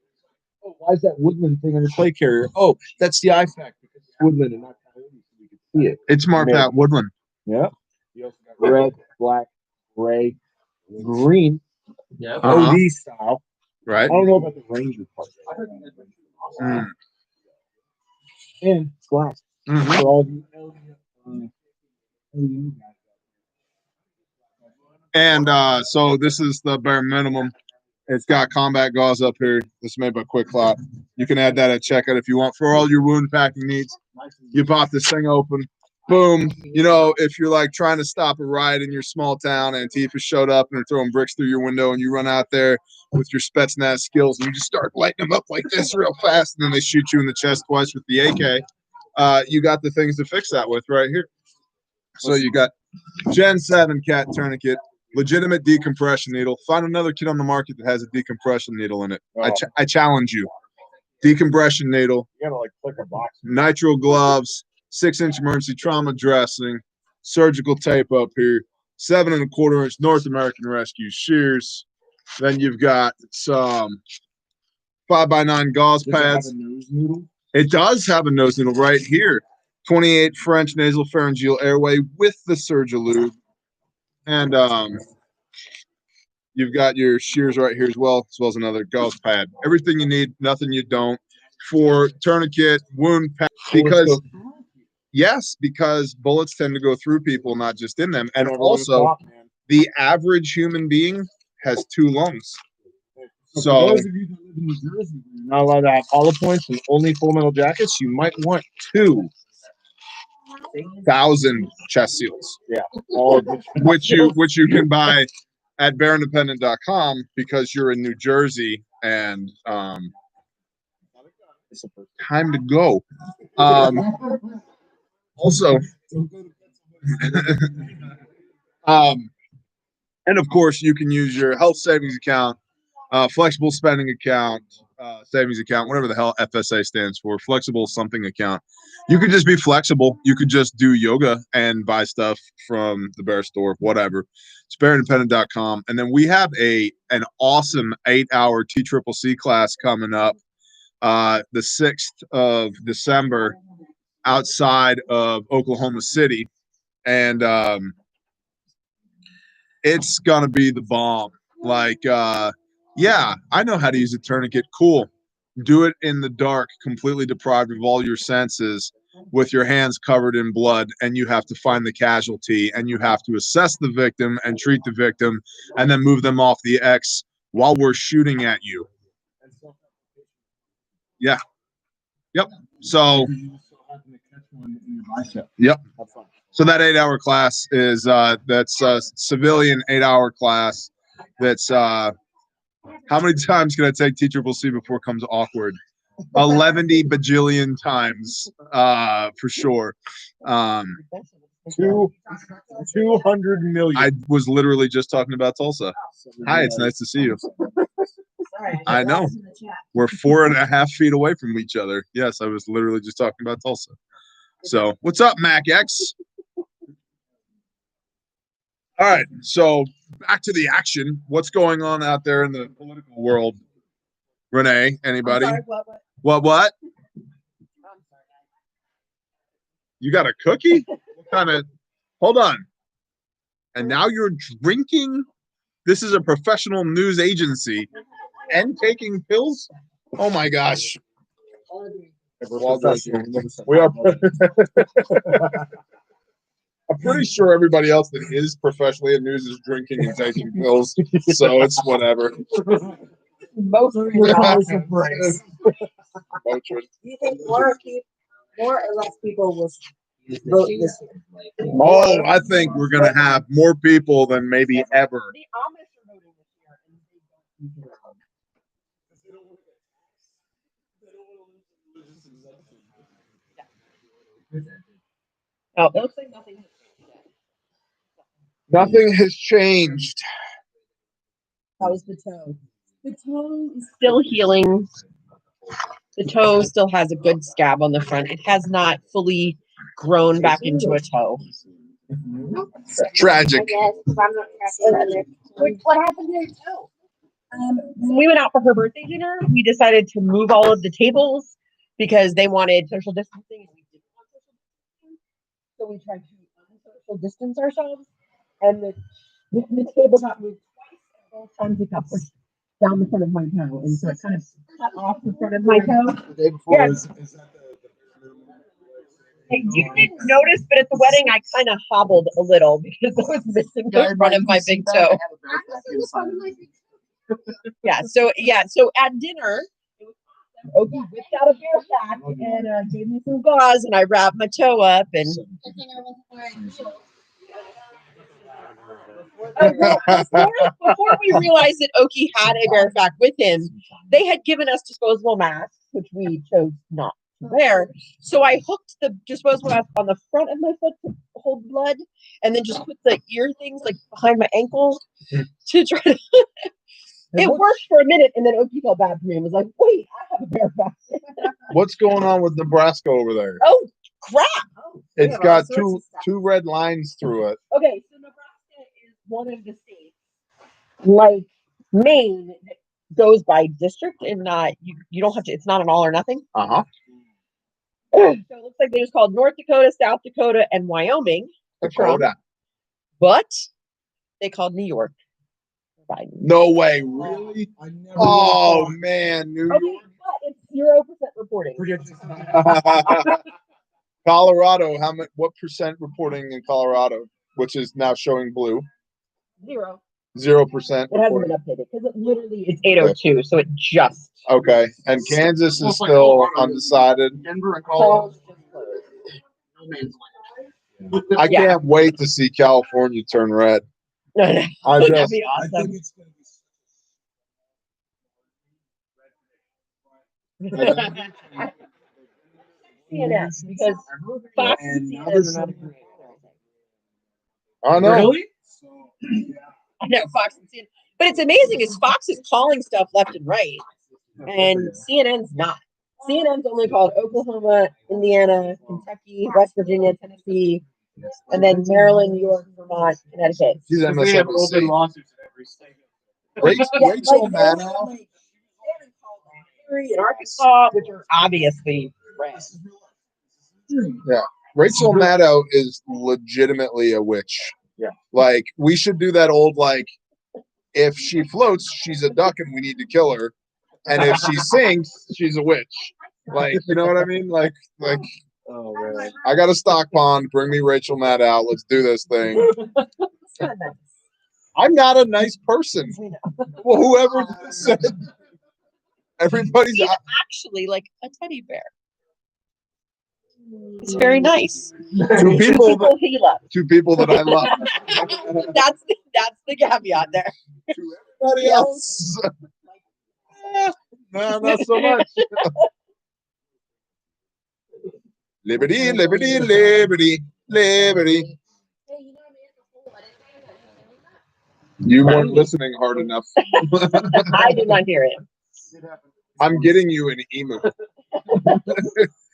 Oh, why is that woodland thing on your plate carrier? Oh, that's the IFAC because it's woodland and not coyote, so we can see it. It's Marpat Woodland. Yeah. You also got red, black, gray, green. Yeah. Uh-huh. OD style. Right. I don't know about the Ranger part. And glass. Mhm. For all the And so this is the bare minimum. It's got combat gauze up here. This is made by Quick Clot. You can add that at checkout if you want for all your wound packing needs. You pop this thing open. Boom. You know, if you're like trying to stop a riot in your small town, Antifa showed up and they're throwing bricks through your window, and you run out there with your Spetsnaz skills and you just start lighting them up like this real fast, and then they shoot you in the chest twice with the AK. You got the things to fix that with right here. So you got Gen 7 cat tourniquet, legitimate decompression needle. Find another kit on the market that has a decompression needle in it. I challenge you. Decompression needle. You gotta like click a box. Nitrile gloves, 6-inch emergency trauma dressing, surgical tape up here, 7 1/4-inch North American Rescue shears. Then you've got some 5x9 gauze pads. It does have a nose needle right here. 28 French nasal pharyngeal airway with the Surgilube. And you've got your shears right here as well as another gauze pad. Everything you need, nothing you don't. For tourniquet, wound pad, because because bullets tend to go through people, not just in them. And also, the average human being has 2 lungs. So for those of you that live in New Jersey, you're not allowed to have hollow points and only full metal jackets. You might want 2,000 chest seals. Yeah, all of which you can buy at bearindependent.com because you're in New Jersey and time to go. Also, and of course, you can use your health savings account, flexible spending account, savings account, whatever the hell FSA stands for, flexible something account. You could just be flexible. You could just do yoga and buy stuff from the Bear store, whatever. It's bearindependent.com. And then we have an awesome 8-hour TCCC class coming up the 6th of December outside of Oklahoma City. And it's going to be the bomb. Like, yeah, I know how to use a tourniquet. Cool. Do it in the dark, completely deprived of all your senses, with your hands covered in blood, and you have to find the casualty, and you have to assess the victim and treat the victim, and then move them off the X while we're shooting at you. Yeah. Yep. So. Yep. So that 8-hour class is that's a civilian 8-hour class. That's how many times can I take TCCC before it comes awkward? 11 bajillion times, for sure. 200 million. I was literally just talking about Tulsa. Hi, it's nice to see you. I know. We're 4.5 feet away from each other. Yes, I was literally just talking about Tulsa. So, what's up, Mac X? All right, so back to the action. What's going on out there in the political world? Renee, anybody? Sorry, What? You got a cookie? What kind of? Hold on. And now you're drinking? This is a professional news agency and taking pills? Oh my gosh. We are. I'm pretty sure everybody else that is professionally in news is drinking and taking pills, so it's whatever. Most of your dollars of breaks. Do you think more or less people will vote this year? Oh, I think we're gonna have more people than maybe ever. The Amish are voting this year. Nothing has changed. How's the toe? The toe is still healing. The toe still has a good scab on the front. It has not fully grown back into a toe. Tragic. What happened to your toe? When we went out for her birthday dinner, we decided to move all of the tables because they wanted social distancing and we didn't want social distancing. So we tried to social distance ourselves, and the table got moved twice, and both times it got pushed down the front of my toe, and so it kind of cut off the front of my toe. The day before Yeah. is that You didn't notice, but at the wedding, I kind of hobbled a little because I was missing the front of my big toe. Yeah, so at dinner, Oki whipped out a bear pack and gave me some gauze, and I wrapped my toe up. And before we realized that Oki had a bear pack with him, they had given us disposable masks, which we chose not to wear. So I hooked the disposable mask on the front of my foot to hold blood, and then just put the ear things like behind my ankle to try to. It worked for a minute, and then Oki felt bad for me and was like, "Wait, I have a bear pack." What's going on with Nebraska over there? Oh crap! It's got two red lines through it. Okay, so Nebraska is one of the states, like Maine, that goes by district, and you don't have to. It's not an all or nothing. Uh-huh. So it looks like they just called North Dakota, South Dakota, and Wyoming for Trump, Dakota. but they called New York for Biden. No way, really? Oh man, New Okay, York. but it's 0% reporting. Colorado, what percent reporting in Colorado, which is now showing blue? 0. 0%. It hasn't been updated because it literally it's 8:02, so it just. Okay, and Kansas is still undecided. Denver and Colorado. I can't wait to see California turn red. That'd be awesome. CNN, because Fox and CNN are not agreeing. I know. Really? I know Fox and CNN, but it's amazing is Fox is calling stuff left and right, and CNN's not. CNN's only called Oklahoma, Indiana, Kentucky, West Virginia, Tennessee, and then Maryland, New York, Vermont, Connecticut. She's They have open MSNBC. lawsuits in every state. Rachel Maddow. In Arkansas, which are obviously red. Yeah, Rachel Maddow is legitimately a witch. Yeah. Like we should do that old like, if she floats, she's a duck and we need to kill her, and if she sinks, she's a witch. Like you know what I mean? Like. Oh man, I got a stock pond. Bring me Rachel Maddow. Let's do this thing. I'm not a nice person. Well, whoever said everybody's He's actually like a teddy bear. It's very nice. two people He loves. two people that I love. That's the caveat there. To everybody else, no, not so much. Liberty, liberty, liberty, liberty. You weren't listening hard enough. I did not hear it. I'm getting you an emu.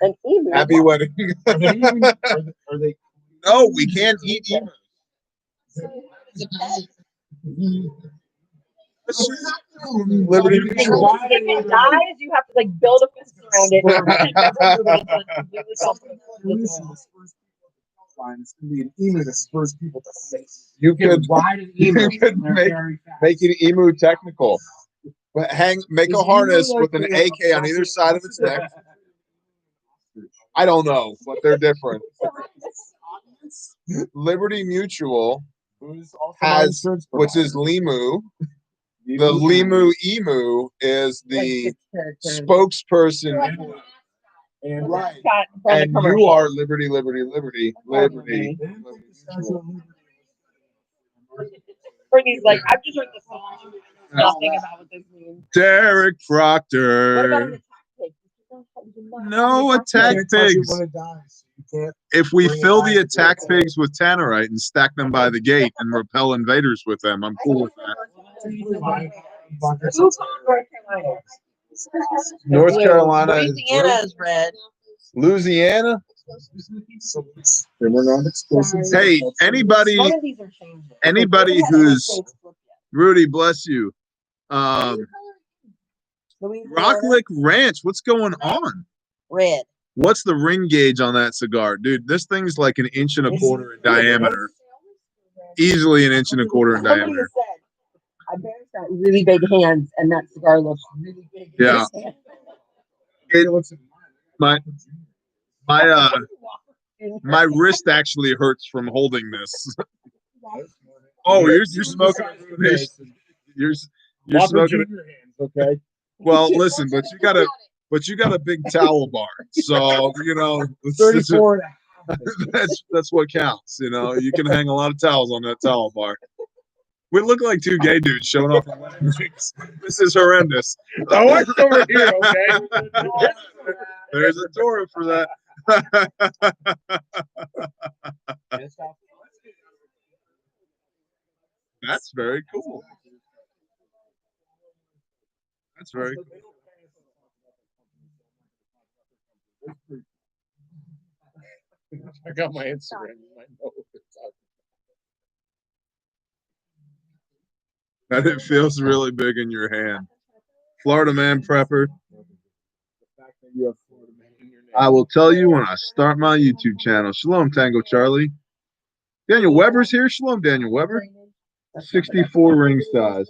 An emu. Happy wedding. Are they? No, we can't eat emus. Liberty mutual. If it dies, you have to like build a fence around it. It's gonna be an emu that spurs people to face. You could ride an emu. you could make an emu technical. But make a harness with an AK on either side of its neck. I don't know, but they're different. Liberty Mutual has, which is Limu. The Limu Emu is the spokesperson. And right. And you are Liberty, Liberty, Liberty, Liberty. Brittany's like, I've just heard this song. Nothing about what this means. Derek Proctor. What about an attack pig? No attack pigs. If we fill the attack pigs with tannerite and stack them by the gate and repel invaders with them, I'm cool with that. North Carolina is Louisiana is red. Louisiana. Hey, anybody None of these are changing. anybody who's Rudy, bless you. Rock Lick Ranch, what's going on? Red. What's the ring gauge on that cigar? Dude, this thing's like an inch and a quarter in diameter. Easily an inch and a quarter in diameter. I Bear's got really big hands, and that cigar looks really big. Yeah. My wrist actually hurts from holding this. Oh, you're smoking. You're smoking. Okay. Well, listen, but you got a big towel bar, so it's 34 and a half. that's what counts. You can hang a lot of towels on that towel bar. We look like two gay dudes showing off our wedding rings. This is horrendous. Oh, what's over here? Okay. There's a Torah for that. That's very cool. That's very cool. I got my Instagram. You might know what it's talking And it feels really big in your hand. Florida Man Prepper. I will tell you when I start my YouTube channel. Shalom, Tango Charlie. Daniel Weber's here. Shalom, Daniel Weber. 64 ring size.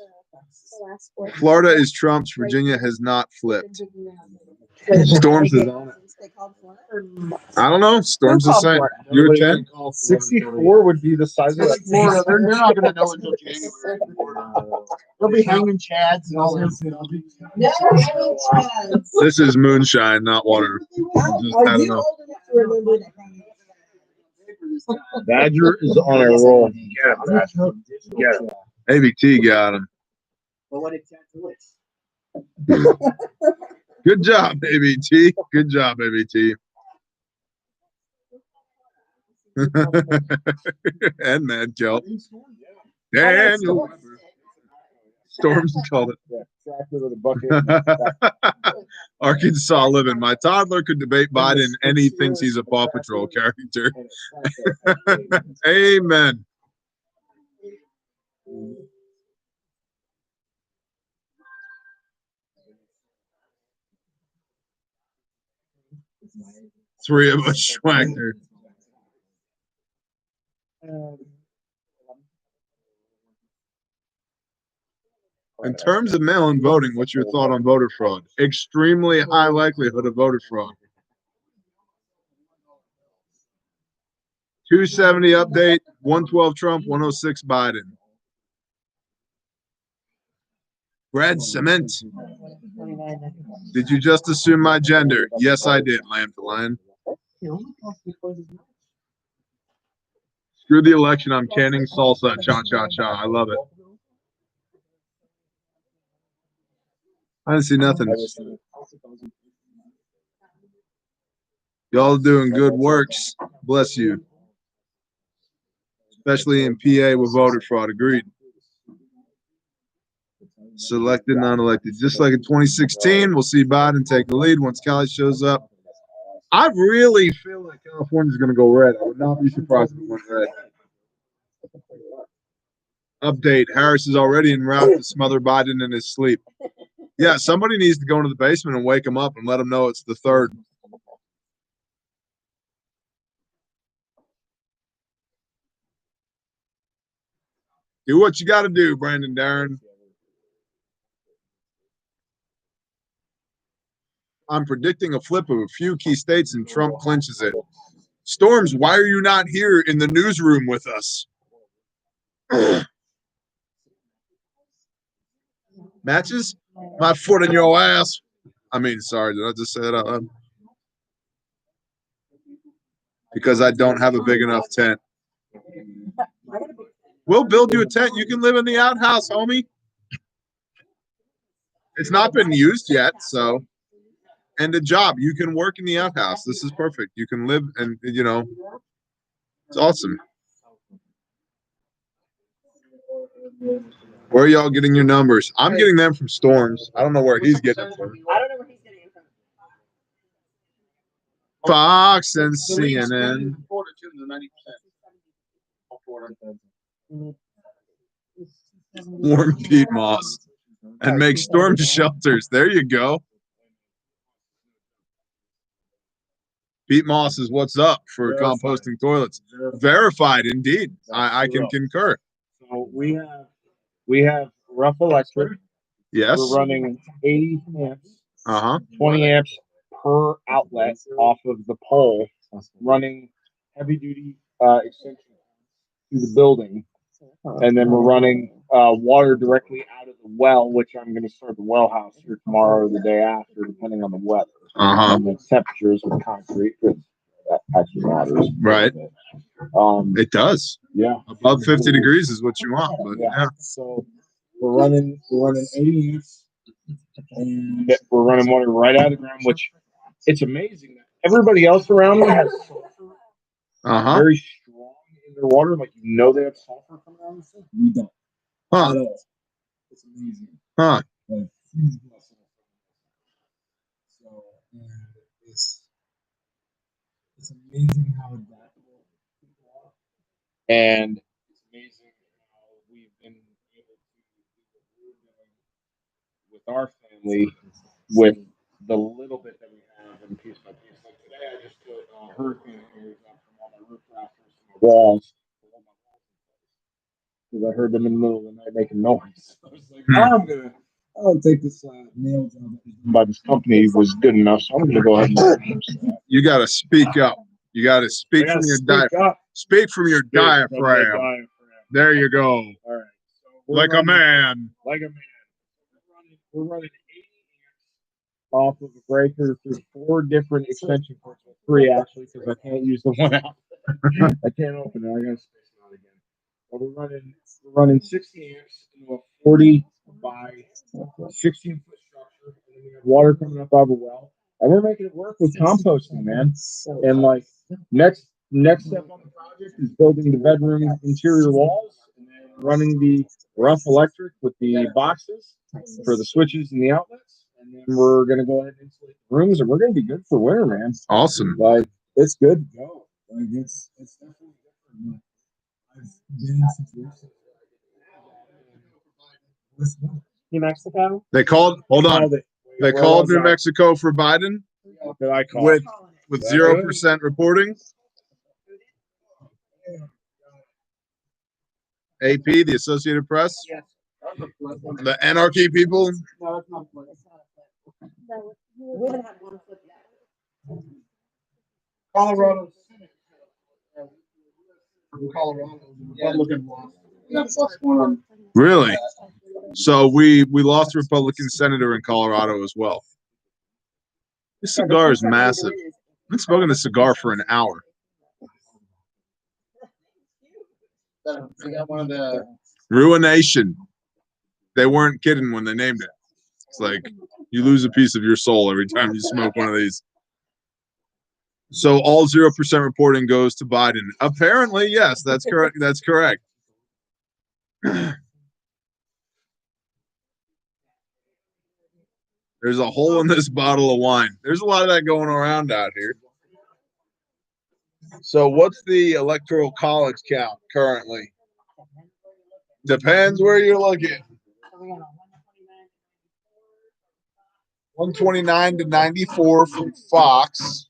Florida is Trump's. Virginia has not flipped. Storms is on it. I don't know. Storms is saying you're 10. 64 would be the size of Florida, they're not going to know until January. They'll be hanging chads and all this. This is moonshine, not water. Just had enough. Badger is on a roll. Yeah, Badger. Yeah. ABT got him. Good job, ABT. Good job, ABT. And Mad Kelp. Daniel Weber. Storms called it. Tractor with a bucket. Arkansas living. My toddler could debate Biden and he thinks he's a Paw Patrol character. Amen. Three of us schwacked. In terms of mail-in voting, what's your thought on voter fraud? Extremely high likelihood of voter fraud. 270 update, 112 Trump, 106 Biden. Brad Cement. Did you just assume my gender? Yes, I did, lamb to lion. Screw the election. I'm canning salsa. Cha cha cha. I love it. I didn't see nothing. Y'all doing good works. Bless you. Especially in PA with voter fraud. Agreed. Selected, non-elected. Just like in 2016, we'll see Biden take the lead once Kelly shows up. I really feel like California's going to go red. I would not be surprised if it went red. Update. Harris is already en route to smother Biden in his sleep. Yeah, somebody needs to go into the basement and wake him up and let him know it's the 3rd. Do what you got to do, Brandon Darren. I'm predicting a flip of a few key states and Trump clinches it. Storms, why are you not here in the newsroom with us? Matches? My foot in your ass. I mean, sorry, did I just say that out loud? Because I don't have a big enough tent. We'll build you a tent. You can live in the outhouse, homie. It's not been used yet, so. And a job. You can work in the outhouse. This is perfect. You can live and, it's awesome. Where are y'all getting your numbers? I'm getting them from Storms. I don't know where he's getting them from. I don't know where he's getting it from. Fox and CNN. Warm peat moss and make storm shelters. There you go. Peat moss is what's up for composting toilets. Verified, indeed. I can concur. So we have rough electric. Yes. We're running 80 amps, 20 Uh-huh. amps per outlet off of the pole, running heavy duty extension to the building. And then we're running water directly out of the well, which I'm going to start the well house here tomorrow or the day after, depending on the weather and the temperatures of concrete. That actually matters. Right. It does. Yeah. Above 50 degrees is what you want. But yeah. So we're running 80 amps, and we're running water right out of the ground, which it's amazing that everybody else around me has sulfur very strong in their water. Like, you know, they have sulfur coming out of the stuff. We don't. Huh. At all. It's amazing. Huh. Like, huge blessing. So, it's amazing how adaptable people are. And it's amazing how we've been able to do what we're doing with our family with the little bit that we have and piece by piece. Like today, I just put hurricane areas up from all my roof rafters to my walls because I heard them in the middle of the night making noise. I was like, I'll take this nail job that was done by this company was good enough, so I'm gonna go ahead and you gotta speak up. You gotta speak from your diaphragm. Speak from your diaphragm. There you go. All right. So like a man. Like a man. We're running 80 amps off of a breaker through 4 different extension ports. 3 actually, because I can't use the one out. I can't open it. I gotta space it out again. But we're running 60 amps into a 40 by 16 foot structure, and then we have water coming up out of a well, and we're making it work with composting, man. And like next step on the project is building the bedroom interior walls, and then running the rough electric with the boxes for the switches and the outlets, and then we're gonna go ahead and insulate the rooms, and we're gonna be good for winter, man. Awesome. Like, it's good to go. Like, it's definitely different. I've been in situations New Mexico. They called. Hold on. They called New Mexico for Biden with 0% reporting. AP, the Associated Press, the anarchy people. No, it's not flip. We haven't had one flip yet. Colorado. Republican lost. Really? So we lost a Republican senator in Colorado as well. This cigar is massive. I've been smoking this cigar for an hour. We got one of the Ruination. They weren't kidding when they named it. It's like you lose a piece of your soul every time you smoke one of these. So all 0% reporting goes to Biden. Apparently, yes, that's correct. That's correct. There's a hole in this bottle of wine. There's a lot of that going around out here. So what's the electoral college count currently? Depends where you're looking. 129 to 94 from Fox.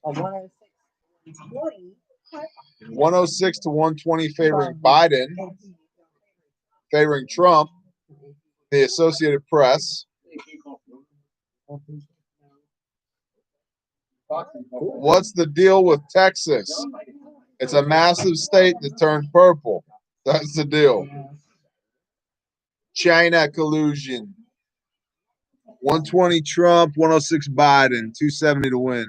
106 to 120 favoring Biden. Favoring Trump. The Associated Press. What's the deal with Texas? It's a massive state that turned purple. That's the deal. China collusion. 120 Trump, 106 Biden, 270 to win.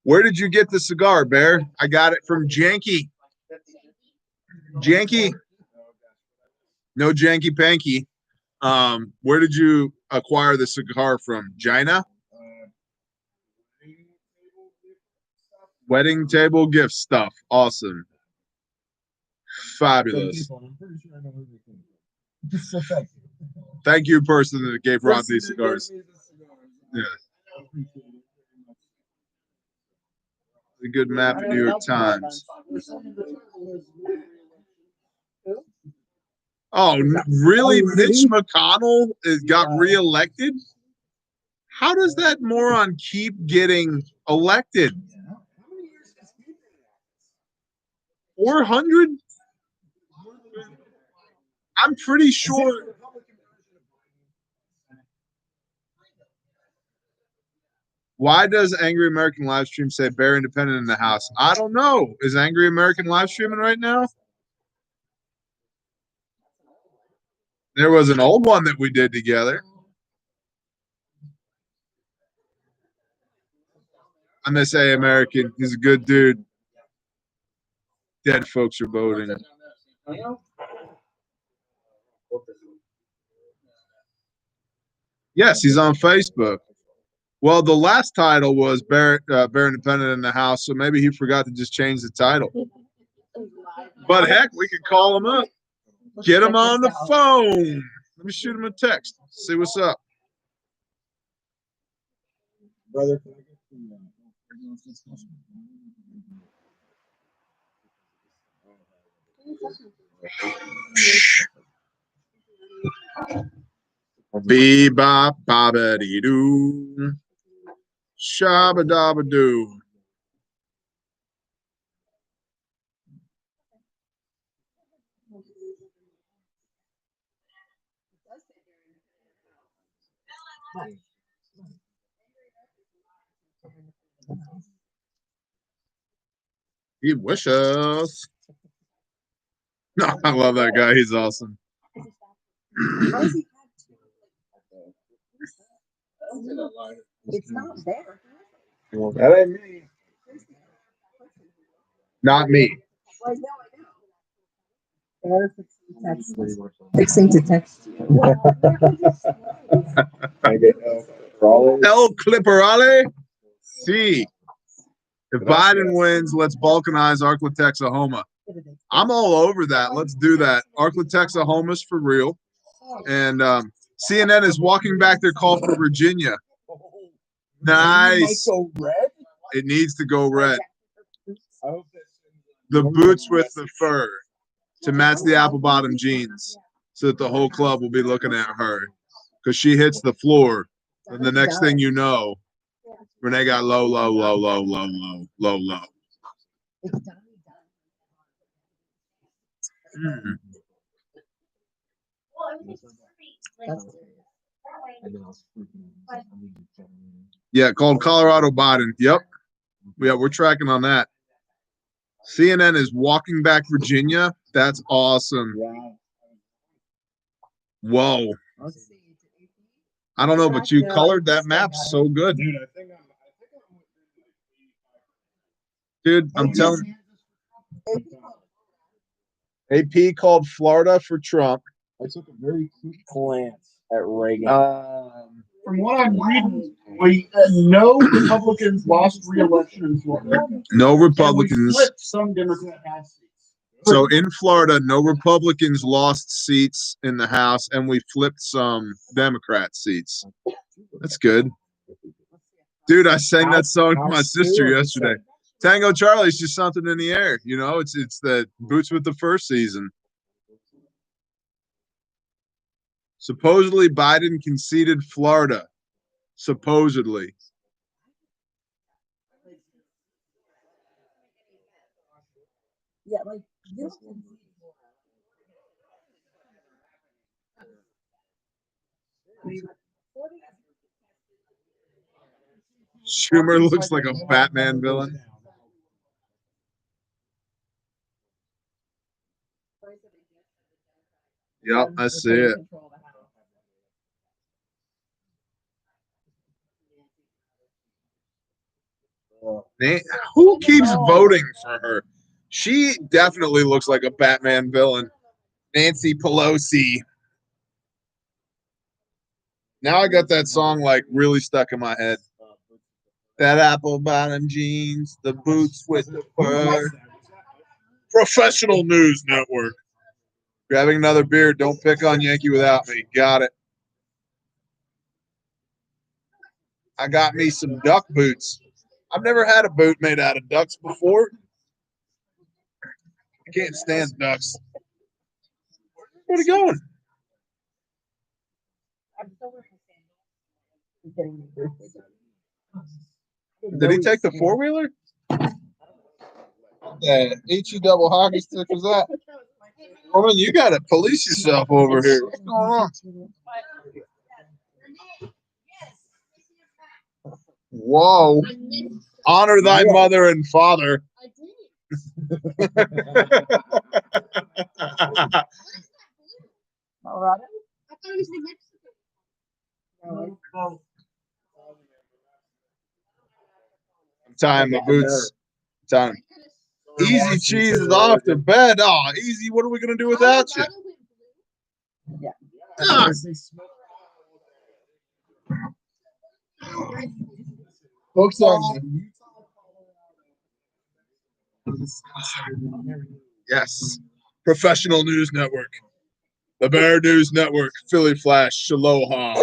Where did you get the cigar, Bear? I got it from Janky. Janky? No Janky Panky. Where did you acquire the cigar from? China? Wedding table gift stuff. Awesome. Fabulous. Thank you, person that gave Rod these cigars. Yeah. A good map of New York Times. Oh, really? Mitch McConnell got reelected? How does that moron keep getting elected? 400? I'm pretty sure. Why does Angry American Livestream say Bear Independent in the house? I don't know. Is Angry American live streaming right now? There was an old one that we did together. I miss A American. He's a good dude. Dead folks are voting. Yes, he's on Facebook. Well, the last title was Bear Independent in the house, so maybe he forgot to just change the title. But heck, we could call him up. Get him on the phone. Let me shoot him a text. See what's up. Brother. Bebop bobbity doo. Shabba dabba doo. He wishes. No, I love that guy. He's awesome. It's not there. That ain't me. Not me. Well, no, I know. Fixing to text. El Clipperale. See. If Biden wins, let's balkanize Arklatex-Oklahoma. I'm all over that. Let's do that. Arklatex-Oklahoma's for real. And CNN is walking back their call for Virginia. Nice. It needs to go red. The boots with the fur to match the apple bottom jeans so that the whole club will be looking at her. Because she hits the floor. And the next thing you know, Renee got low, low, low, low, low, low, low, low. Yeah, called Colorado Biden. Yep. Yeah, we're tracking on that. CNN is walking back Virginia. That's awesome. Whoa. I don't know, but you colored that map so good. Dude, I'm telling you. AP called Florida for Trump. I took a very quick glance at Reagan. From what I'm reading, no Republicans lost re-election in Florida. No Republicans. Flipped some Democrat House seats. So in Florida, no Republicans lost seats in the House, and we flipped some Democrat seats. That's good. Dude, I sang that song to my sister yesterday. Tango Charlie's just something in the air. You know, it's the boots with the first season. Supposedly, Biden conceded Florida. Supposedly. Yeah, like this. Schumer looks like a Batman villain. Yep, I see it. Who keeps voting for her? She definitely looks like a Batman villain. Nancy Pelosi. Now I got that song like really stuck in my head. That apple bottom jeans, the boots with the fur. Professional News Network. Grabbing another beer. Don't pick on Yankee without me. Got it. I got me some duck boots. I've never had a boot made out of ducks before. I can't stand ducks. Where's he going? Did he take the four-wheeler? Yeah, HE double hockey stick was that? Woman, you gotta police yourself over here. What's going on? Whoa. Honor thy mother and father. Colorado? I thought it was New Mexico. I'm tying my boots. Tying. Easy cheese is off to bed. Oh, easy. What are we gonna do without you? Yeah. Ah. Folks on. Yes. Professional News Network. The Bear News Network. Philly Flash. Aloha.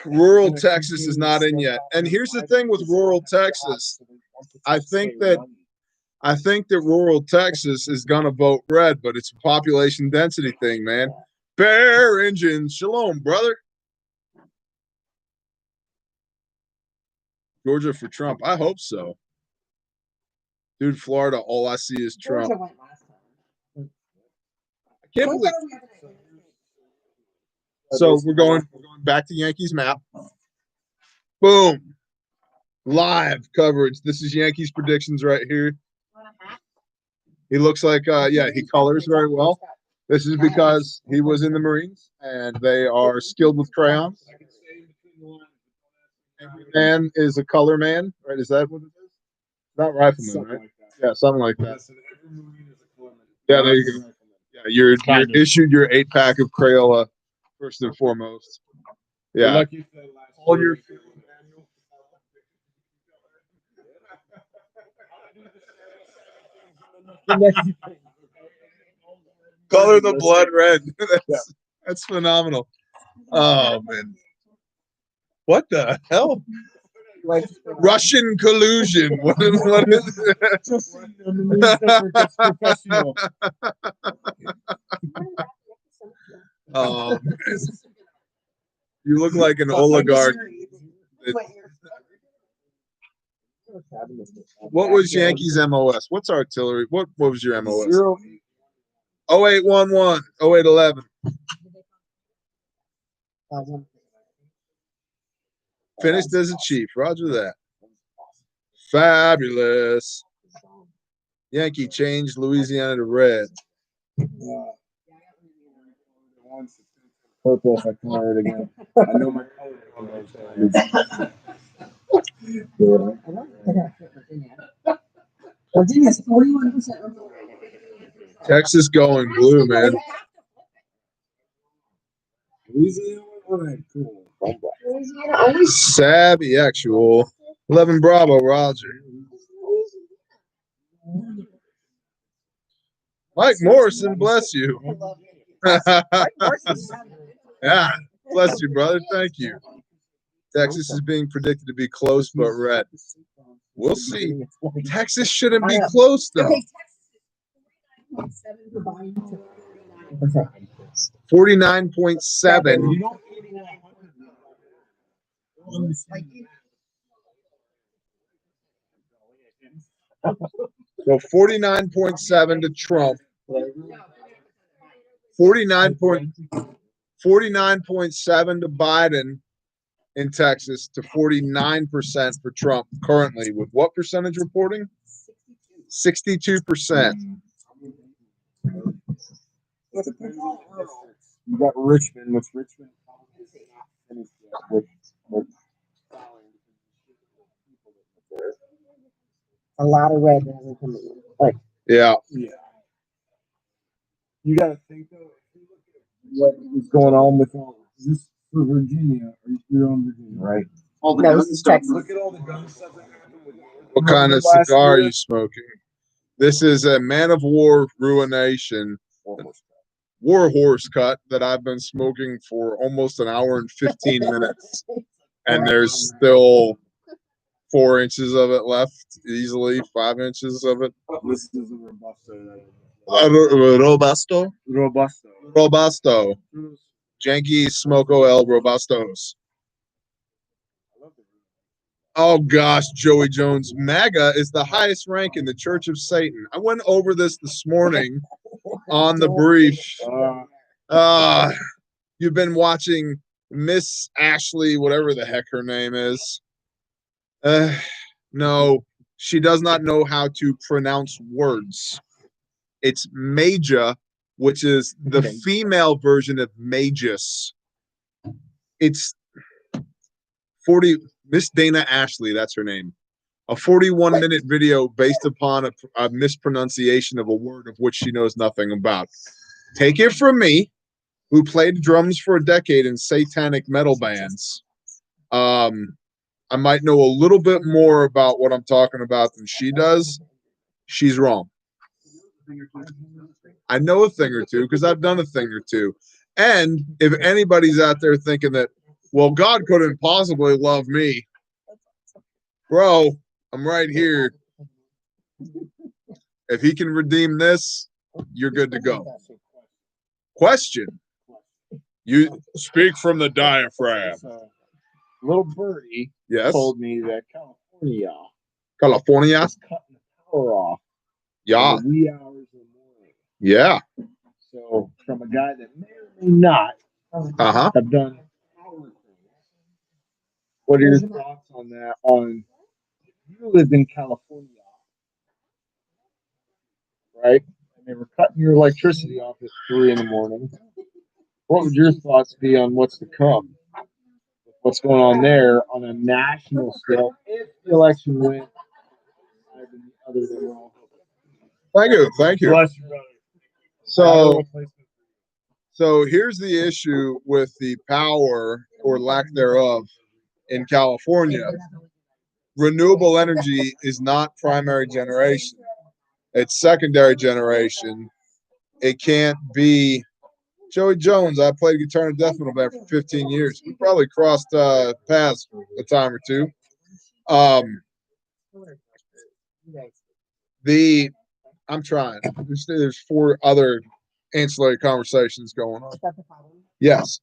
Rural Texas is not in yet. And here's the thing with rural Texas. I think that rural Texas is gonna vote red, but it's a population density thing, man. Bear engines. Shalom, brother. Georgia for Trump. I hope so. Dude, Florida, all I see is Trump. Georgia went last time. I can't believe. So we're going back to Yankees map. Boom. Live coverage. This is Yankees predictions right here. He looks like yeah, he colors very well. This is because he was in the Marines and they are skilled with crayons. Every man is a color man, right? Is that what it is? Not rifleman, right? Yeah, something like that. Yeah, there you go. Yeah, you're issued your 8-pack of Crayola first and foremost. Yeah. All your color the blood red. That's phenomenal. Oh man. What the hell? Russian collusion. What is it? Oh, man. You look like an oligarch. What was Yankees MOS? What's artillery? What was your MOS? 0811, 0811. Finished as a chief. Roger that. Fabulous. Yankee changed Louisiana to red. Purple, if I can wear it again. I know my color. Virginia's 41%. Texas going blue, man. Savvy actual. 11 Bravo, Roger. Mike Morrison, bless you. Yeah, bless you, brother. Thank you. Texas is being predicted to be close but red. We'll see. Texas shouldn't be close, though. 49.7. So 49.7 to Trump. 49.7 to Biden in Texas to 49% for Trump currently, with what percentage reporting? 62%. You got Richmond, which Richmond A lot of red that hasn't come in. Like, Yeah. you got to think though, if you look at what is going on with all this for Virginia, or you're on Virginia, right? All the gun stuff. Look at all the gun stuff that happened with What kind of cigar are you smoking? This is a Man of War Ruination War Horse cut that I've been smoking for almost an hour and 15 minutes. and there's still 4 inches of it left, easily 5 inches of it. This is a robusto. Robusto? Robusto. Robusto. Janky Smoko El Robustos. Oh gosh, Joey Jones. MAGA is the highest rank in the Church of Satan. I went over this morning on the brief. You've been watching Miss Ashley, whatever the heck her name is. No, she does not know how to pronounce words. It's Maja, which is the female version of Magus. It's 40. Miss Dana Ashley, that's her name. A 41-minute video based upon a mispronunciation of a word of which she knows nothing about. Take it from me, who played drums for a decade in satanic metal bands. I might know a little bit more about what I'm talking about than she does. She's wrong. I know a thing or two because I've done a thing or two. And if anybody's out there thinking that, well, God couldn't possibly love me, bro, I'm right here. If he can redeem this, you're good to go. Question. You speak from the diaphragm. Little birdie told me that California is cutting the power off. Yeah. In the wee hours of the morning. Yeah. So from a guy that may or may not have done power things, what are your thoughts on that? On if you lived in California, right, and they were cutting your electricity off at 3 in the morning, what would your thoughts be on what's to come? What's going on there on a national scale if the election went other than we're all hoping? Thank you. Bless you, brother. So here's the issue with the power or lack thereof in California. Renewable energy is not primary generation. It's secondary generation. It can't be. Joey Jones, I played guitar in a death metal band for 15 years. We probably crossed paths a time or two. I'm trying. There's 4 other ancillary conversations going on. Yes.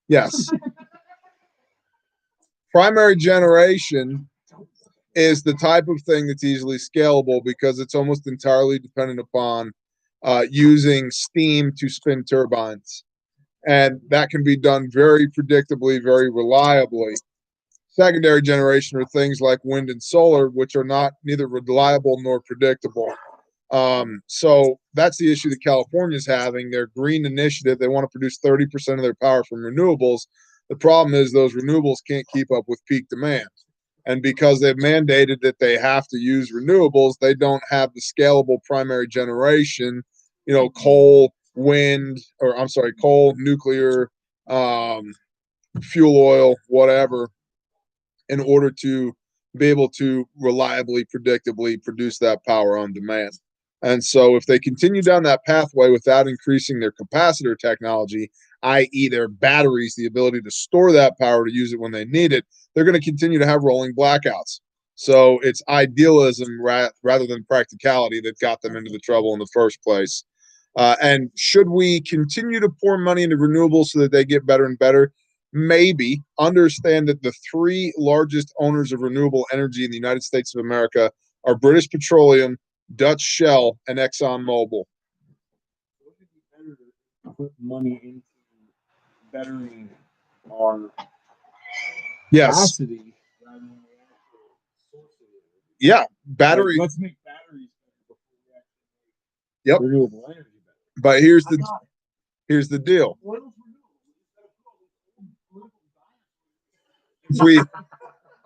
Yes. Primary generation is the type of thing that's easily scalable because it's almost entirely dependent upon using steam to spin turbines. And that can be done very predictably, very reliably. Secondary generation are things like wind and solar, which are neither reliable nor predictable. So that's the issue that California's having. Their green initiative, they want to produce 30% of their power from renewables. The problem is those renewables can't keep up with peak demand. And because they've mandated that they have to use renewables, they don't have the scalable primary generation, coal, nuclear, fuel oil, whatever, in order to be able to reliably, predictably produce that power on demand. And so if they continue down that pathway without increasing their capacitor technology, i.e. their batteries, the ability to store that power to use it when they need it, they're going to continue to have rolling blackouts. So it's idealism rather than practicality that got them into the trouble in the first place. And should we continue to pour money into renewables so that they get better and better? Maybe. Understand that the 3 largest owners of renewable energy in the United States of America are British Petroleum, Dutch Shell, and ExxonMobil. Put money into bettering our capacity. Yeah, battery. Let's make batteries better before we actually make renewable energy better. But here's the deal.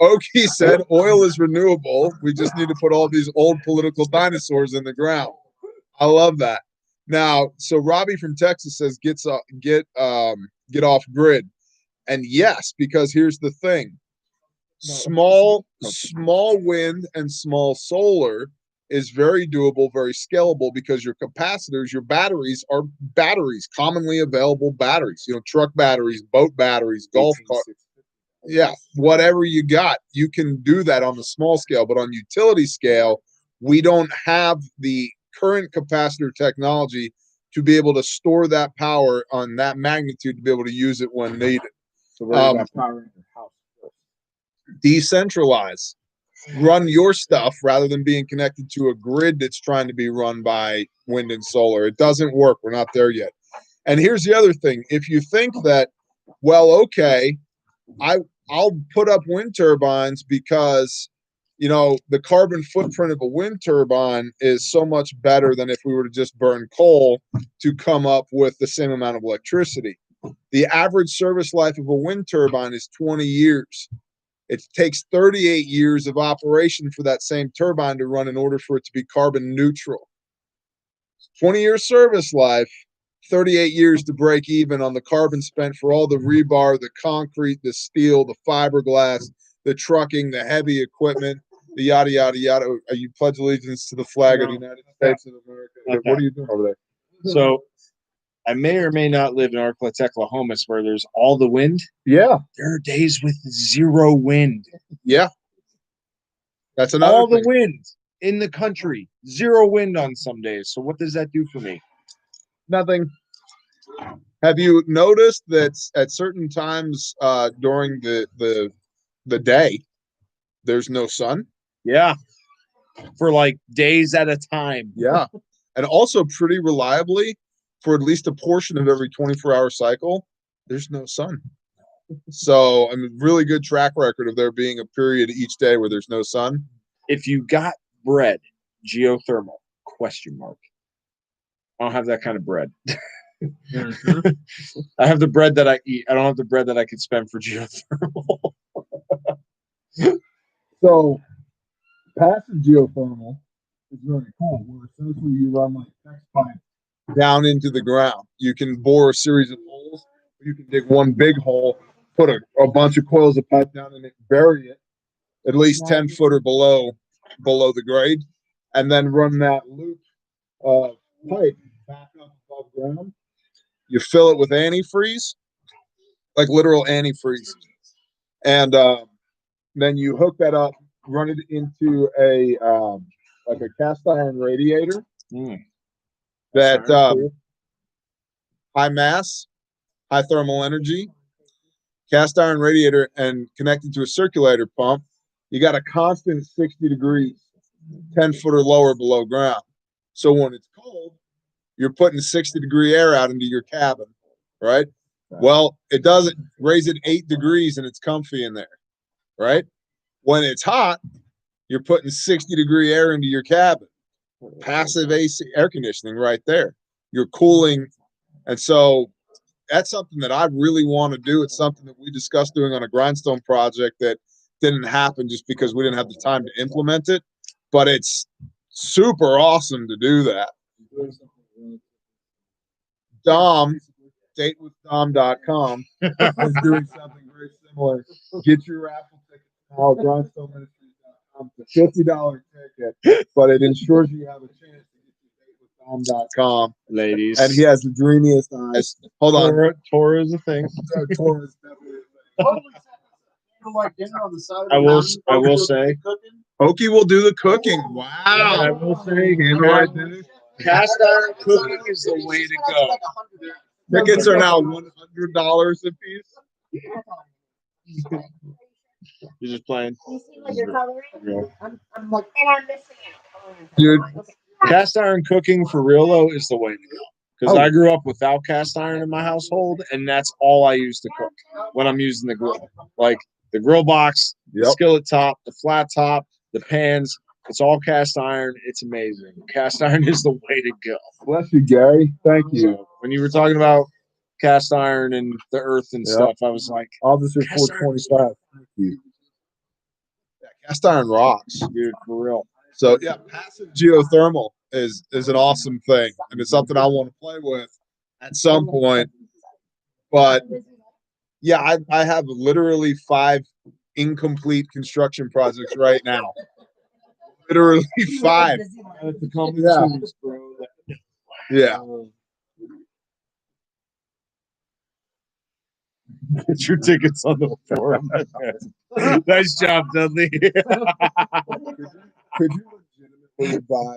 Okie said oil is renewable. We just need to put all these old political dinosaurs in the ground. I love that. Now, so Robbie from Texas says get off grid. And yes, because here's the thing. Small wind and small solar is very doable, very scalable, because your capacitors, your batteries are batteries, commonly available batteries, truck batteries, boat batteries, golf cart. Yeah, whatever you got, you can do that on the small scale. But on utility scale, we don't have the current capacitor technology to be able to store that power on that magnitude to be able to use it when needed. So where you got power in your house? Decentralize. Run your stuff rather than being connected to a grid that's trying to be run by wind and solar. It doesn't work. We're not there yet. And here's the other thing. If you think that, well, okay, I'll put up wind turbines because, the carbon footprint of a wind turbine is so much better than if we were to just burn coal to come up with the same amount of electricity. The average service life of a wind turbine is 20 years. It takes 38 years of operation for that same turbine to run in order for it to be carbon neutral. 20-year service life, 38 years to break even on the carbon spent for all the rebar, the concrete, the steel, the fiberglass, the trucking, the heavy equipment, the yada, yada, yada. You pledge allegiance to the flag of the United States of America. Okay. What are you doing over there? So I may or may not live in Arklets, Oklahoma, where there's all the wind. Yeah. There are days with zero wind. Yeah. That's another all thing. The wind in the country, zero wind on some days. So what does that do for me? Nothing. Have you noticed that at certain times during the day, there's no sun? Yeah. For like days at a time. Yeah. And also pretty reliably, for at least a portion of every 24-hour cycle, there's no sun. So, really good track record of there being a period each day where there's no sun. If you got bread, geothermal, ? I don't have that kind of bread. I have the bread that I eat. I don't have the bread that I could spend for geothermal. So, passive geothermal is really cool. Where essentially you run like text pipe down into the ground. You can bore a series of holes. You can dig one big hole, put a bunch of coils of pipe down in it, bury it at least 10 foot or below the grade, and then run that loop of pipe back up above ground. You fill it with antifreeze, like literal antifreeze, and then you hook that up, run it into a like a cast iron radiator that high mass, high thermal energy, cast iron radiator, and connected to a circulator pump. You got a constant 60 degrees, 10 foot or lower below ground. So when it's cold, you're putting 60-degree air out into your cabin, right? Well, it doesn't raise it 8 degrees and it's comfy in there, right? When it's hot, you're putting 60-degree air into your cabin. Passive AC air conditioning right there. You're cooling. And so that's something that I really want to do. It's something that we discussed doing on a grindstone project that didn't happen just because we didn't have the time to implement it. But it's super awesome to do that. Dom, datewithdom.com is doing something very similar. Get your raffle ticket now at grindstoneministries.com. It's a $50 ticket, but it ensures you have a chance to get your datewithdom.com. Ladies. And he has the dreamiest eyes. Hold on. Torah is a thing. Torah is definitely a thing. I will say, Okie will do the cooking. Wow. I will say, handwrite dinner. Cast iron cooking is the way to go. Tickets are now $100 a piece. You're just playing. You see what you're coloring? I'm like, and I'm missing it. Dude, cast iron cooking for real though is the way to go. Because I grew up without cast iron in my household, and that's all I use to cook when I'm using the grill. Like the grill box, the skillet top, the flat top, the pans. It's all cast iron. It's amazing. Cast iron is the way to go. Bless you, Gary. Thank you. So, when you were talking about cast iron and the earth and stuff, I was like, Officer 425. Thank you. Yeah, cast iron rocks, dude, for real. So yeah, passive geothermal is an awesome thing, and it's something I want to play with at some point. But yeah, I have literally 5 incomplete construction projects right now. Literally 5. That's the common Yeah. sense, bro. Yeah. Get your tickets on the forum. Nice job, Dudley. Could you legitimately buy?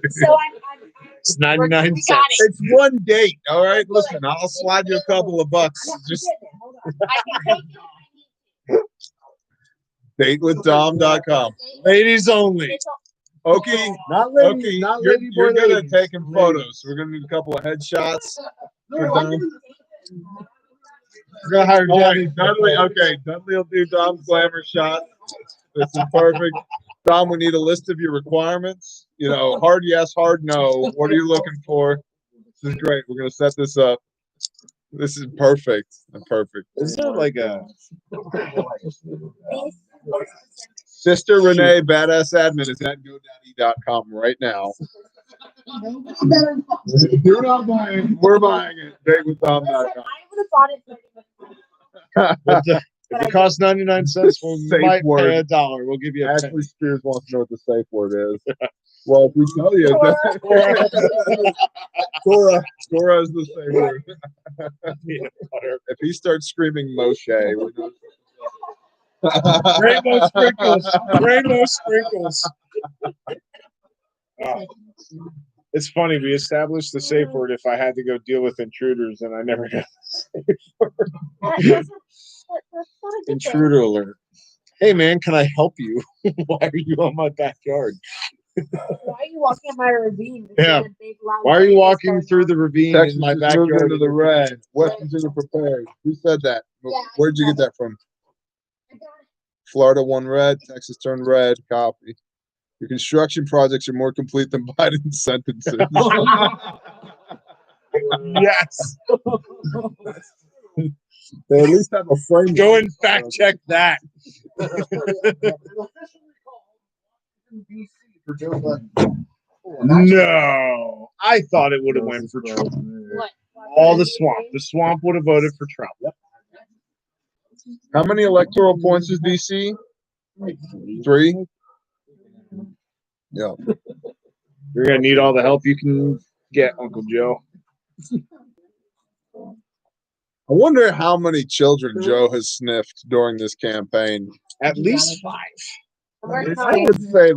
So It's 99 cents. It's one date, all right. Listen, I'll slide you a couple of bucks. Just datewithdom.com. Ladies only. Okay, Not okay, not you're ladyboy good at ladies. taking photos. We're gonna need a couple of headshots. For Dom. We're gonna hire All Dudley. right, Dudley. Okay, Dudley will do Dom's glamour shot. This is perfect. Dom, we need a list of your requirements. You know, hard yes, hard no. What are you looking for? This is great. We're gonna set this up. This is perfect. Perfect. Is there like a Sister Renee, badass admin, is at GoDaddy.com right now. You're not buying. We're buying it. DateWithDom.com. I would have bought it. if it costs 99 cents, we Safe might word. pay $1. We'll give you a Ashley Spears wants to know what the safe word is. Well, if we tell you, Torah is the safe word. If he starts screaming Moshe, we know. Rainbow sprinkles. Rainbow sprinkles. It's funny. We established the safe word if I had to go deal with intruders, and I never got the safe word. Intruder alert. Hey, man, can I help you? Why are you on my backyard? Why are you walking in my ravine? Yeah. Why are you walking through the ravine Texas in my just moved backyard? into the red. West Virginia prepared. Who said that? Yeah, Where'd you get that from? Florida won red. Texas turned red. Copy. Your construction projects are more complete than Biden's sentences. Yes. They at least have a frame. Go and fact check that. No, I thought it would have went for Trump. What? All the swamp. The swamp would have voted for Trump. How many electoral points is DC? 3. Yeah. You're gonna need all the help you can get, Uncle Joe. I wonder how many children Joe has sniffed during this campaign. At least 5. I would say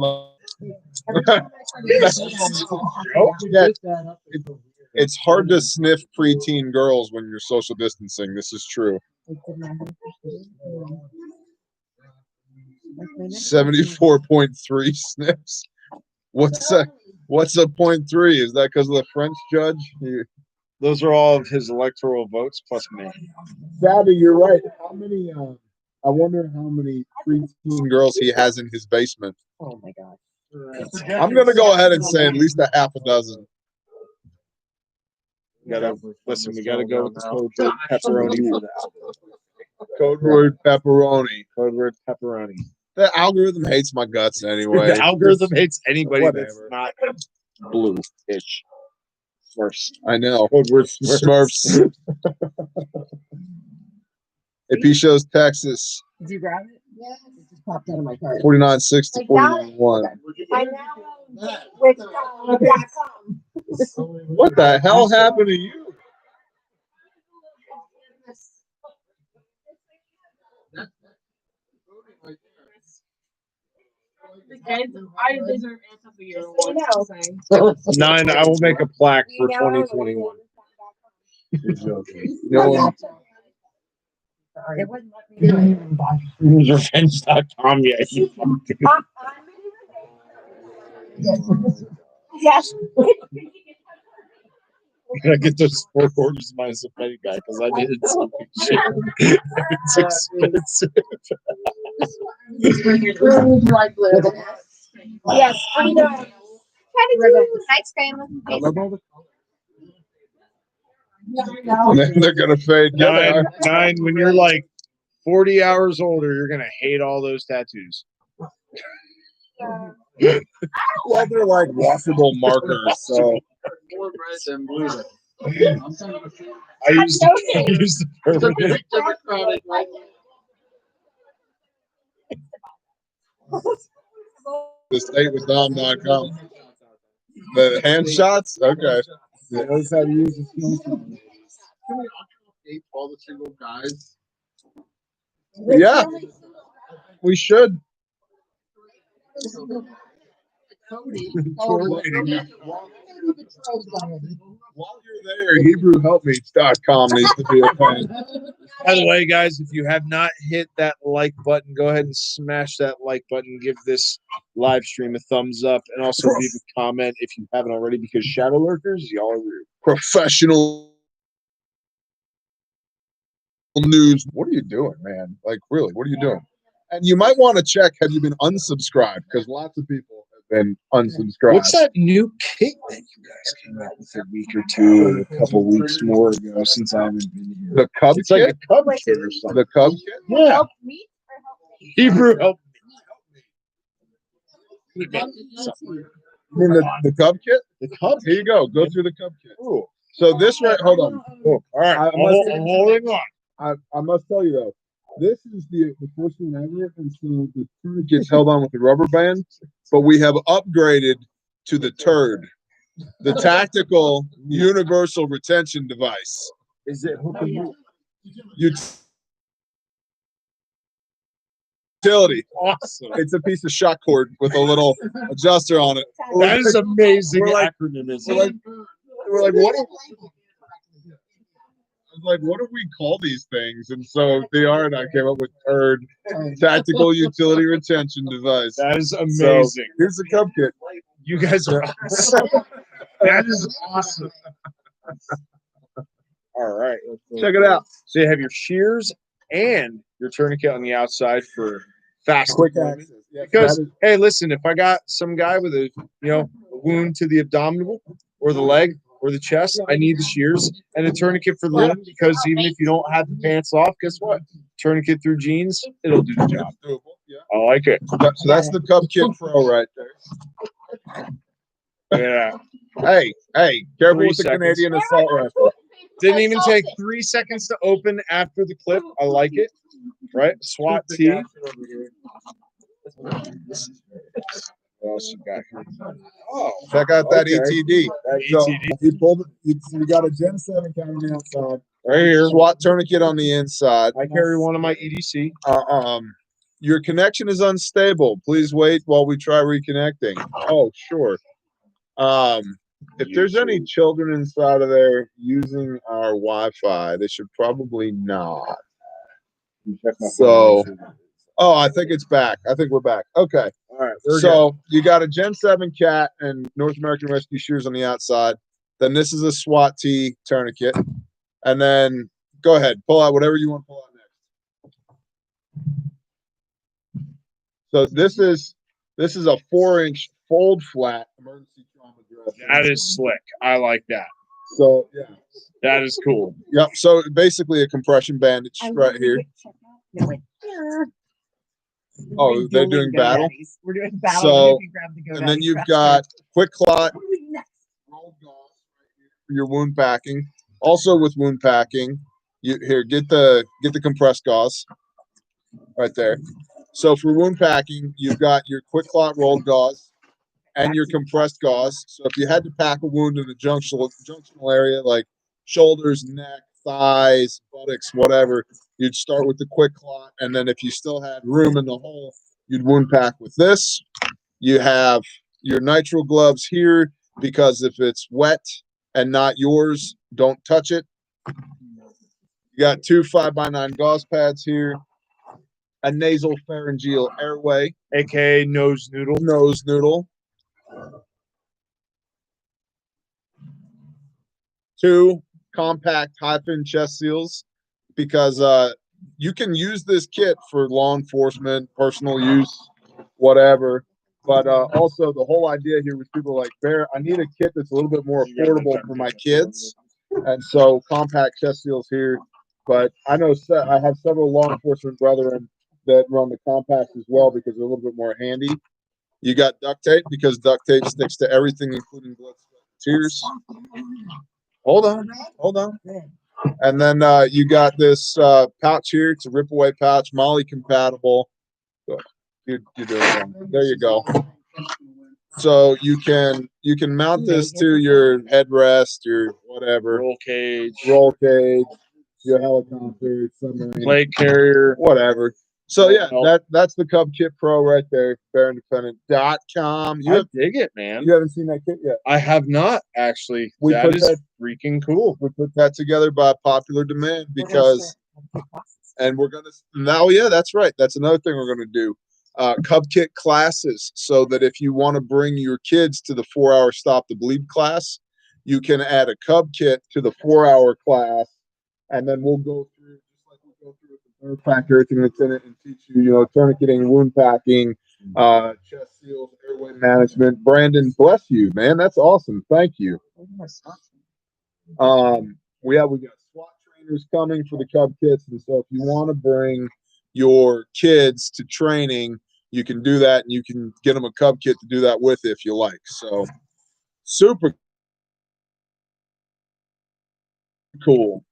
it's hard to sniff preteen girls when you're social distancing. This is true. 74.3 sniffs. What's a 0.3? Is that because of the French judge? Those are all of his electoral votes plus me. Savvy, you're right. How many? I wonder how many preteen girls he has in his basement. Oh my god. I'm gonna go ahead and say at least a half a dozen. We gotta go with the code word pepperoni for that. Code word pepperoni. Code word pepperoni. The algorithm hates my guts anyway. The algorithm hates anybody that's Whatever. not blue-ish. Smurfs. I know. Code word Smurfs. AP shows Texas. Did you grab it? Yeah. It just popped out of my cart. 49.6 to 49.1. I now have with.com. What the hell happened to you? I deserve answer for your 9. I will make a plaque for 2021. You're joking. No one. Revenge.com yet. Yes. I gotta get those 4 quarters minus a penny back because I needed some shit. It's expensive. Yes, I know. Nice family. They're gonna fade. 9. When you're like 40 hours older, you're gonna hate all those tattoos. Well, they're like washable markers. So I used the permanent. The state with Dom.com. The hand shots? Okay. Yeah, knows how to use the skills. Can we update all the single guys? Yeah, we should. While you're there, HebrewHelpMeets.com needs to be a fan. By the way, guys, if you have not hit that like button, go ahead and smash that like button. Give this live stream a thumbs up, and also leave a comment if you haven't already, because shadow lurkers, y'all are weird. Professional news. What are you doing, man? Like, really, what are you doing? And you might want to check, have you been unsubscribed? Because lots of people have been unsubscribed. What's that new kit that you guys came out with a week or two or a couple weeks more ago since I haven't been here? The Cub It's kit? like a Cub kit or something. The Cub kit? Yeah. Help me or help me? Hebrew help. You mean the Cub kit? The Cub. Here you go. Go through the Cub kit. Ooh. So this right, hold on. Oh, all right. I'm holding on. I must tell you though, this is the first one ever, and so the tourniquet's held on with the rubber band, but we have upgraded to the turd, the tactical universal retention device. Is it hookable? Utility. Awesome. It's a piece of shot cord with a little adjuster on it. That is amazing. We're like- acronym, isn't We're it? like, what? I was like, what do we call these things? And so DR and I came up with turd, tactical utility retention device. That is So amazing. here's the Cub kit. You guys are awesome. That is awesome. All right. Check it out. So you have your shears and your tourniquet on the outside for fast Quick deployment. access. Yeah, Because that is- hey, listen, if I got some guy with a a wound to the abdominal or the leg or the chest, I need the shears and a tourniquet for the limb, because even if you don't have the pants off, guess what? Tourniquet through jeans, it'll do the job. doable. Yeah. I like it. So that's the Cub Kit Pro right there. Yeah. Hey, careful 3 with the seconds. Canadian assault rifle. Didn't even take 3 seconds to open after the clip. I like it. Right? SWAT T. What else you got here? Oh, Check out that okay. ETD. That So ETD. he pulled. We got a Gen 7 camera on the outside. Right here. SWAT tourniquet on the inside. I carry one of my EDC. Your connection is unstable. Please wait while we try reconnecting. Oh, sure. If there's any children inside of there using our Wi-Fi, they should probably not. So, I think it's back. I think we're back. Okay. All right. So you got a Gen 7 cat and North American Rescue shears on the outside. Then this is a SWAT T tourniquet. And then go ahead, pull out whatever you want to pull out next. So this is a 4-inch fold flat emergency trauma dress. That is slick. I like that. So yeah. That is cool. Yep. So basically a compression bandage right here. Oh, they're doing battle. We're doing battle. So, You grab the and then GoDaddy you've crap. got quick clot What are we doing next? rolled gauze right here for your wound packing. Also with wound packing, you here get the compressed gauze right there. So for wound packing, you've got your quick clot rolled gauze and your compressed gauze. So if you had to pack a wound in the junctional area like shoulders, neck, thighs, buttocks, whatever, you'd start with the quick clot, and then if you still had room in the hole, you'd wound pack with this. You have your nitrile gloves here, because if it's wet and not yours, don't touch it. You got 2 5x9 gauze pads here, a nasal pharyngeal airway, AKA nose noodle. nose noodle, 2 compact high-fin chest seals, because you can use this kit for law enforcement, personal use, whatever. But also the whole idea here was people like, Bear, I need a kit that's a little bit more affordable for my kids. And so compact chest seals here. But I know I have several law enforcement brethren that run the compacts as well, because they're a little bit more handy. You got duct tape, because duct tape sticks to everything, including blood, sweat, and tears. Hold on. And then you got this pouch here. It's a rip away pouch, Molly compatible. So you're doing it. There you go. So you can mount this to your headrest, your whatever, Roll cage, your helicopter, submarine, leg carrier, whatever. So yeah, that's the Cub Kit Pro right there, bearindependent.com. I dig it, man. You haven't seen that kit yet? I have not actually. That is freaking cool. We put that together by popular demand because, and we're gonna now. Yeah, that's right. That's another thing we're gonna do. Cub Kit classes, so that if you want to bring your kids to the 4-hour Stop the Bleed class, you can add a Cub Kit to the 4-hour class, and then we'll go through just like we go through with the bird pack, everything that's in it, and teach you, tourniqueting, wound packing, chest seals, airway management. Brandon, bless you, man. That's awesome. Thank you. We got SWAT trainers coming for the Cub Kits, and so if you want to bring your kids to training, you can do that, and you can get them a Cub Kit to do that with if you like. So super cool.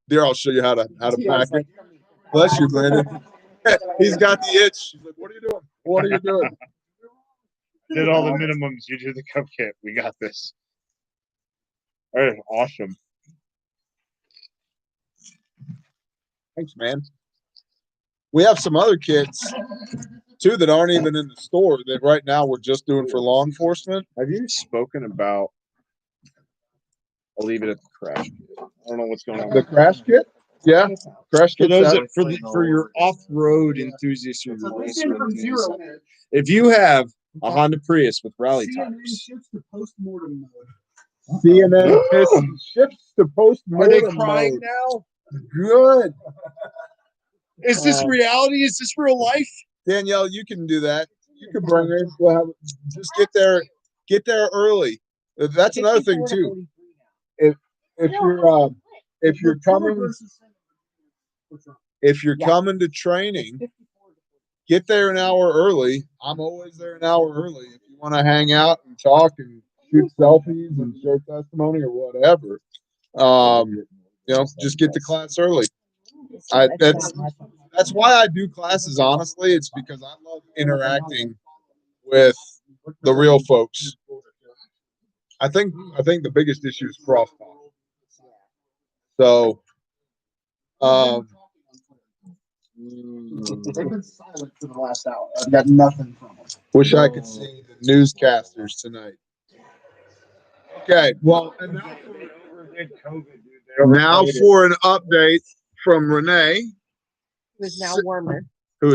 Here, I'll show you how to pack it. Bless you, Brandon. He's got the itch. He's like, what are you doing? What are you doing? Did all the minimums. You did the Cub Kit. We got this. All right, awesome. Thanks, man. We have some other kits too that aren't even in the store that right now we're just doing for law enforcement. Have you spoken about? I'll leave it at the crash kit. I don't know what's going on. The crash kit? Yeah, crash For kit. those for your off-road enthusiasts or your racer enthusiasts, if you have a Honda Prius with rally tires, CNN shifts to post-mortem. are they crying now? Good. Is this reality? Is this real life? Danielle, you can do that. You can bring her. Well, just get there early. That's another thing too. If you're coming to training, get there an hour early. I'm always there an hour early. If you want to hang out and talk and shoot selfies and share testimony or whatever, just get to class early. That's why I do classes. Honestly, it's because I love interacting with the real folks. I think the biggest issue is crosstalk. So, they've been silent for the last hour. I've got nothing from them. Wish I could see the newscasters tonight. Okay, well, now for an update from Renee, Who is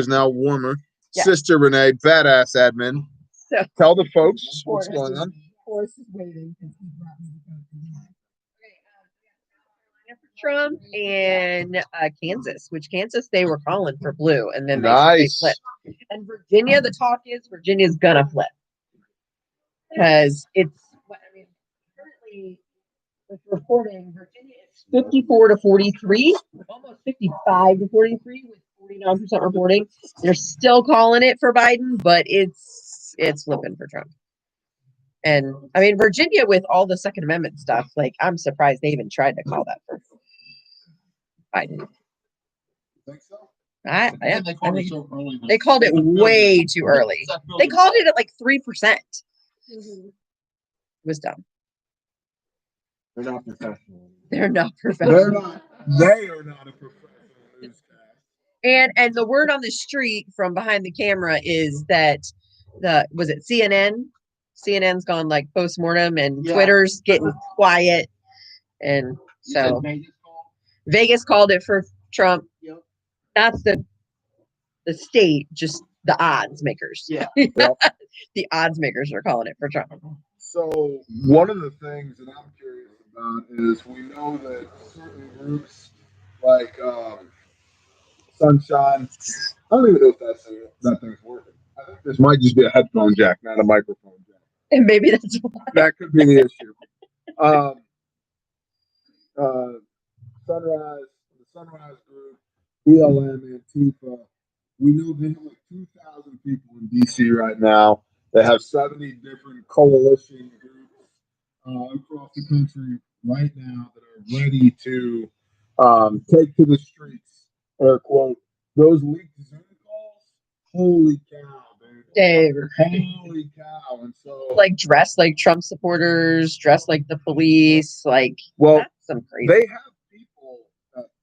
now warmer. Yeah. Sister Renee, badass admin. So, tell the folks what's going on. Forrest is waiting because he brought me the for Trump and Kansas, which Kansas they were calling for blue, and then they flipped. And Virginia, the talk is Virginia's gonna flip because currently with reporting, Virginia is 54 to 43, almost 55 to 43 with 49% reporting. They're still calling it for Biden, but it's flipping for Trump. And I mean, Virginia with all the Second Amendment stuff, like I'm surprised they even tried to call that for Biden. Think so? They called it way too early. They called it at like 3%. It was dumb. They're not professional. They are not a professional newscast. And the word on the street from behind the camera is that was it CNN? CNN's gone like post-mortem and Twitter's getting quiet. And so Vegas called it for Trump. Yep. That's the state, just the odds makers. Yeah. Yep. The odds makers are calling it for Trump. So one of the things that I'm curious about is we know that certain groups like Sunshine, I don't even know if that thing's working. I think this might just be a headphone jack, not a microphone jack. And maybe that's why. That could be the issue. The Sunrise Group, BLM, Antifa, we know they have like 2,000 people in DC right now. They have 70 different coalition groups across the country right now that are ready to take to the streets, air quote, those leaked Zoom calls. Holy cow, dude. Dave. Holy cow. And so, Like dressed like Trump supporters, dressed like the police, like Well, that's some crazy. they have people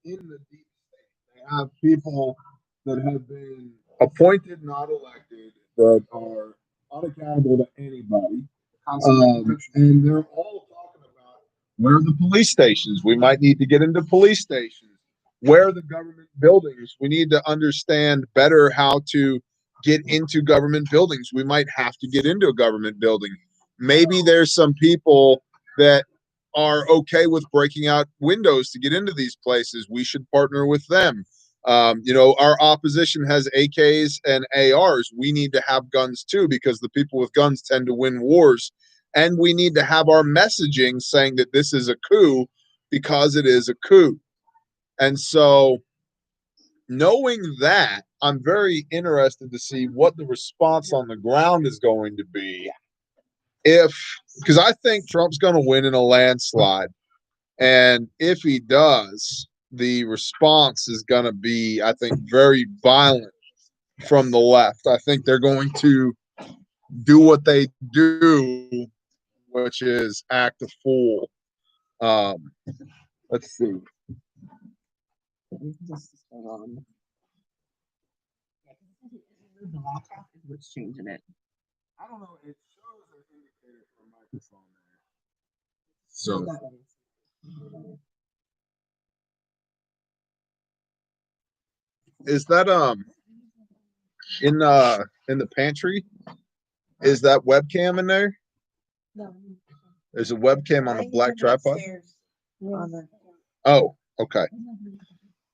in the deep state. They have people that have been appointed, not elected, that are unaccountable to anybody. And they're all talking about where are the police stations. We might need to get into police stations. Where are the government buildings? We need to understand better how to get into government buildings. We might have to get into a government building. Maybe there's some people that are okay with breaking out windows to get into these places. We should partner with them. Our opposition has AKs and ARs. We need to have guns too, because the people with guns tend to win wars. And we need to have our messaging saying that this is a coup because it is a coup. And so, knowing that, I'm very interested to see what the response on the ground is going to be. Because I think Trump's going to win in a landslide. And if he does, the response is going to be, I think, very violent from the left. I think they're going to do what they do, which is act a fool. Let's see. The laptop is what's changing it. I don't know. It shows an indicator for a microphone there. So, is that in the pantry? Is that webcam in there? No. There's a webcam on the black tripod. On Oh, okay.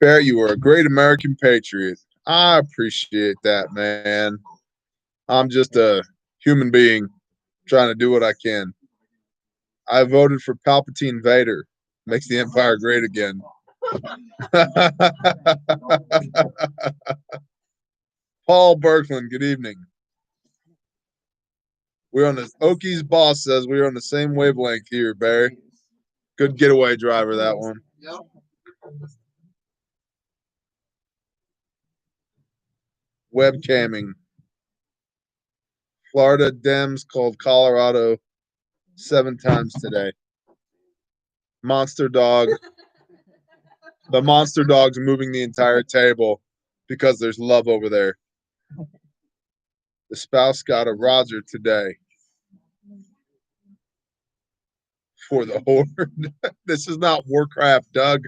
Barry, you are a great American patriot. I appreciate that, man. I'm just a human being trying to do what I can. I voted for Palpatine Vader. Makes the Empire great again. Paul Berkland, good evening. We're on the Okies boss says we're on the same wavelength here, Barry. Good getaway driver, that one. Yep. Webcamming. Florida Dems called Colorado 7 times today. Monster dog. The monster dog's moving the entire table because there's love over there. The spouse got a Roger today for the horde. This is not Warcraft, Doug.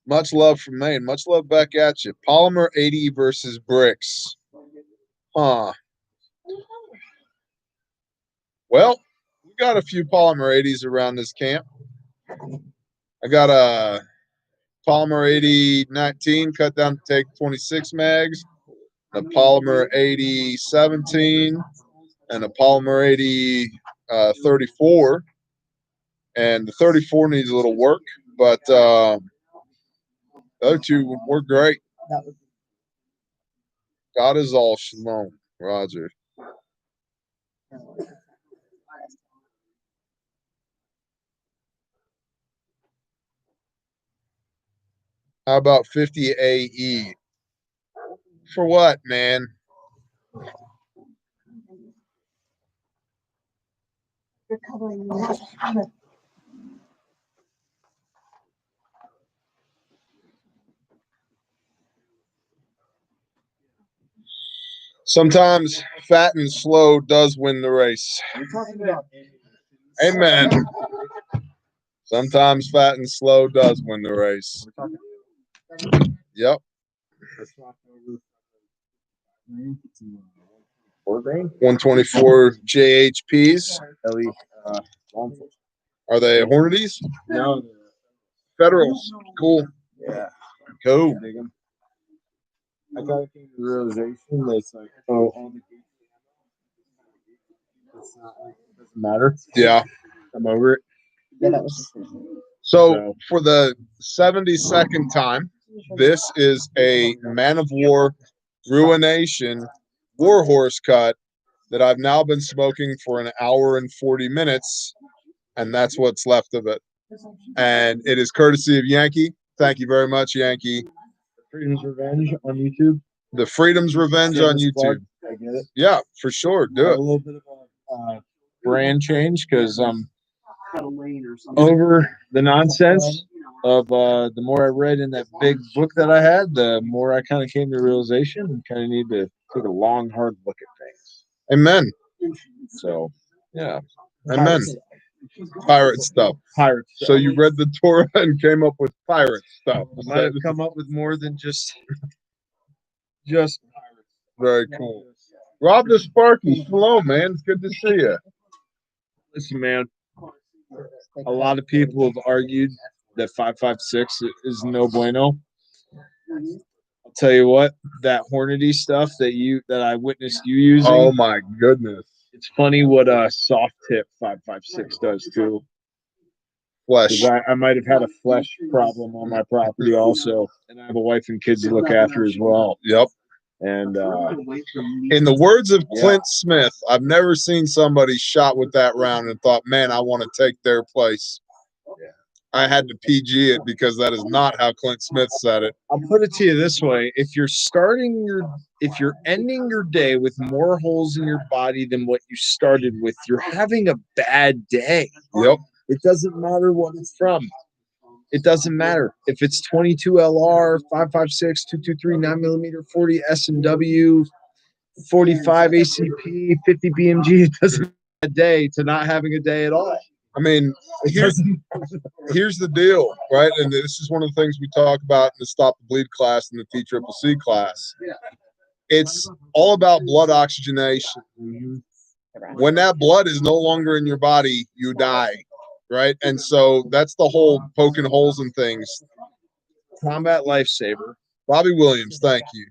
Much love from Maine. Much love back at you. Polymer 80 versus bricks. Huh. Well, we got a few polymer 80s around this camp. I got a polymer 80 19 cut down to take 26 mags, a polymer 80 17, and a polymer 80 34. And the 34 needs a little work, but the other two were great. God is all shalom, Roger. How about 50 AE? For what, man? You're covering Sometimes fat and slow does win the race. Amen. Sometimes fat and slow does win the race. Yep. 124 JHPs. Are they Hornadies? No. Federals. Cool. Yeah. Cool. I kind of came to the realization that it's like, oh, all the gates, it's not like, it doesn't matter. Yeah. I'm over it. Yeah, that was just So for the 72nd time, this is a Man of War Ruination Warhorse cut that I've now been smoking for an hour and 40 minutes, and that's what's left of it. And it is courtesy of Yankee. Thank you very much, Yankee. Freedom's Revenge on YouTube. The Freedom's Revenge on YouTube. I get it. Yeah, for sure. Do A it. little bit of a brand change because over the nonsense of the more I read in that big book that I had, the more I kind of came to the realization and kind of need to take a long, hard look at things. Amen. So, yeah. Amen. Pirate stuff. Pirate stuff. So you read the Torah and came up with pirate stuff. I might have come up with more than just pirates. Very cool. Rob the Sparky, hello, man. It's good to see you. Listen, man. A lot of people have argued that 5.56 is no bueno. I'll tell you what, that Hornady stuff that I witnessed you using. Oh my goodness. It's funny what a soft tip 5.56 does too. Flesh. I might have had a flesh problem on my property also, and I have a wife and kids to look after as well. Yep. And in the words of Clint Smith, I've never seen somebody shot with that round and thought, man, I want to take their place. Yeah. I had to PG it because that is not how Clint Smith said it. I'll put it to you this way. If you're ending your day with more holes in your body than what you started with, you're having a bad day. Yep. It doesn't matter what it's from. It doesn't matter if it's 22 LR, 5.56, 223, 9mm, 40 S&W, 45 ACP, 50 BMG. It doesn't matter a day to not having a day at all. I mean, here's the deal, right? And this is one of the things we talk about in the Stop the Bleed class and the TCCC class. It's all about blood oxygenation. When that blood is no longer in your body, you die. Right. And so that's the whole poking holes in things. Combat lifesaver. Bobby Williams, thank you.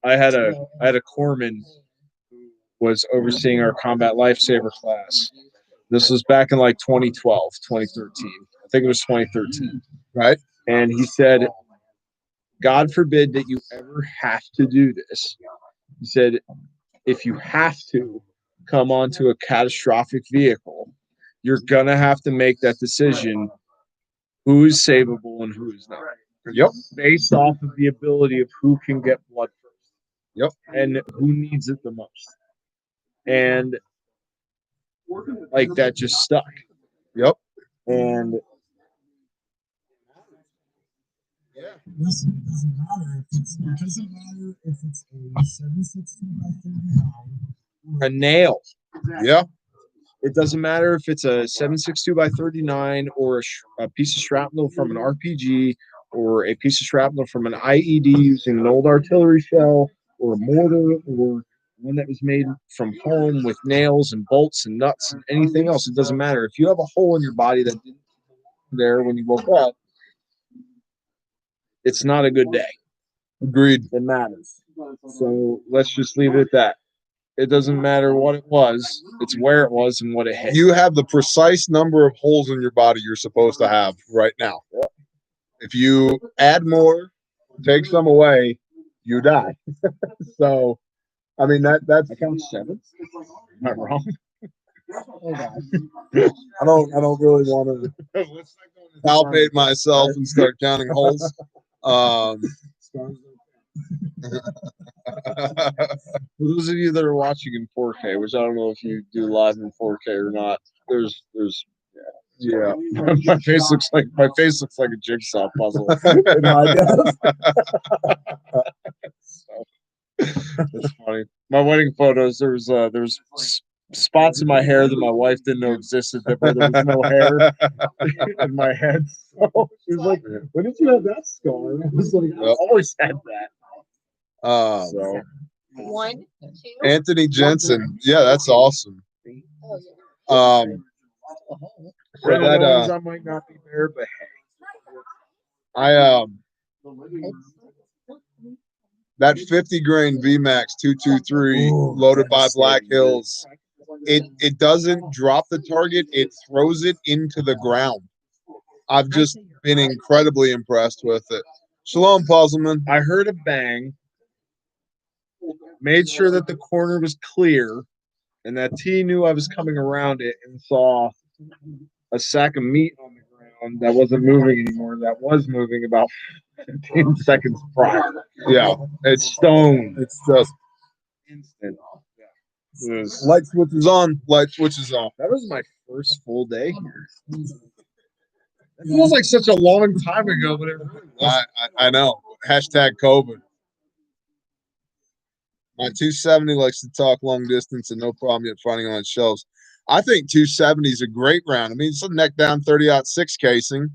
I had a corpsman who was overseeing our combat lifesaver class. This was back in like 2012, 2013. I think it was 2013. Right. And he said, God forbid that you ever have to do this. He said, if you have to come onto a catastrophic vehicle, you're going to have to make that decision who is savable and who is not. Yep. Based off of the ability of who can get blood first. Yep. And who needs it the most. And like that just stuck. Yep. And listen, it doesn't matter if it's a 7.62 by 39 a nail. Yeah. It doesn't matter if it's a 7.62 by 39 or a piece of shrapnel from an RPG or a piece of shrapnel from an IED using an old artillery shell or a mortar or one that was made from home with nails and bolts and nuts and anything else. It doesn't matter. If you have a hole in your body that didn't there when you woke up, it's not a good day. Agreed. It matters. So let's just leave it at that. It doesn't matter what it was. It's where it was and what it hit. You have the precise number of holes in your body you're supposed to have right now. Yep. If you add more, take some away, you die. So, I mean, that's... I count 7. Am I wrong? I don't really want to palpate myself and start counting holes. For those of you that are watching in 4K, which I don't know if you do live in 4K or not, there's yeah. my face looks like a jigsaw puzzle. That's funny. My wedding photos, there's spots in my hair that my wife didn't know existed, that there was no hair in my head. So she was like, "When did you have that scar?" And I was like, "I always had that." So 1, 2. Anthony Jensen, yeah, that's awesome. For that I might not be there, but that 50 grain VMAX 223 loaded by Black Hills, it doesn't drop the target, it throws it into the ground. I've just been incredibly impressed with it. Shalom, Puzzleman. I heard a bang, made sure that the corner was clear, and that T knew I was coming around it and saw a sack of meat on the ground that wasn't moving anymore, that was moving about 15 seconds prior. Yeah, It's stone. it's just Instant. Yeah. It was- light switches on, light switches off. that was my first full day here. It feels like such a long time ago, but it really was. I know. Hashtag COVID. My 270 likes to talk long distance and no problem yet finding on shelves. I think 270 is a great round. I mean, it's a neck down 30-06 casing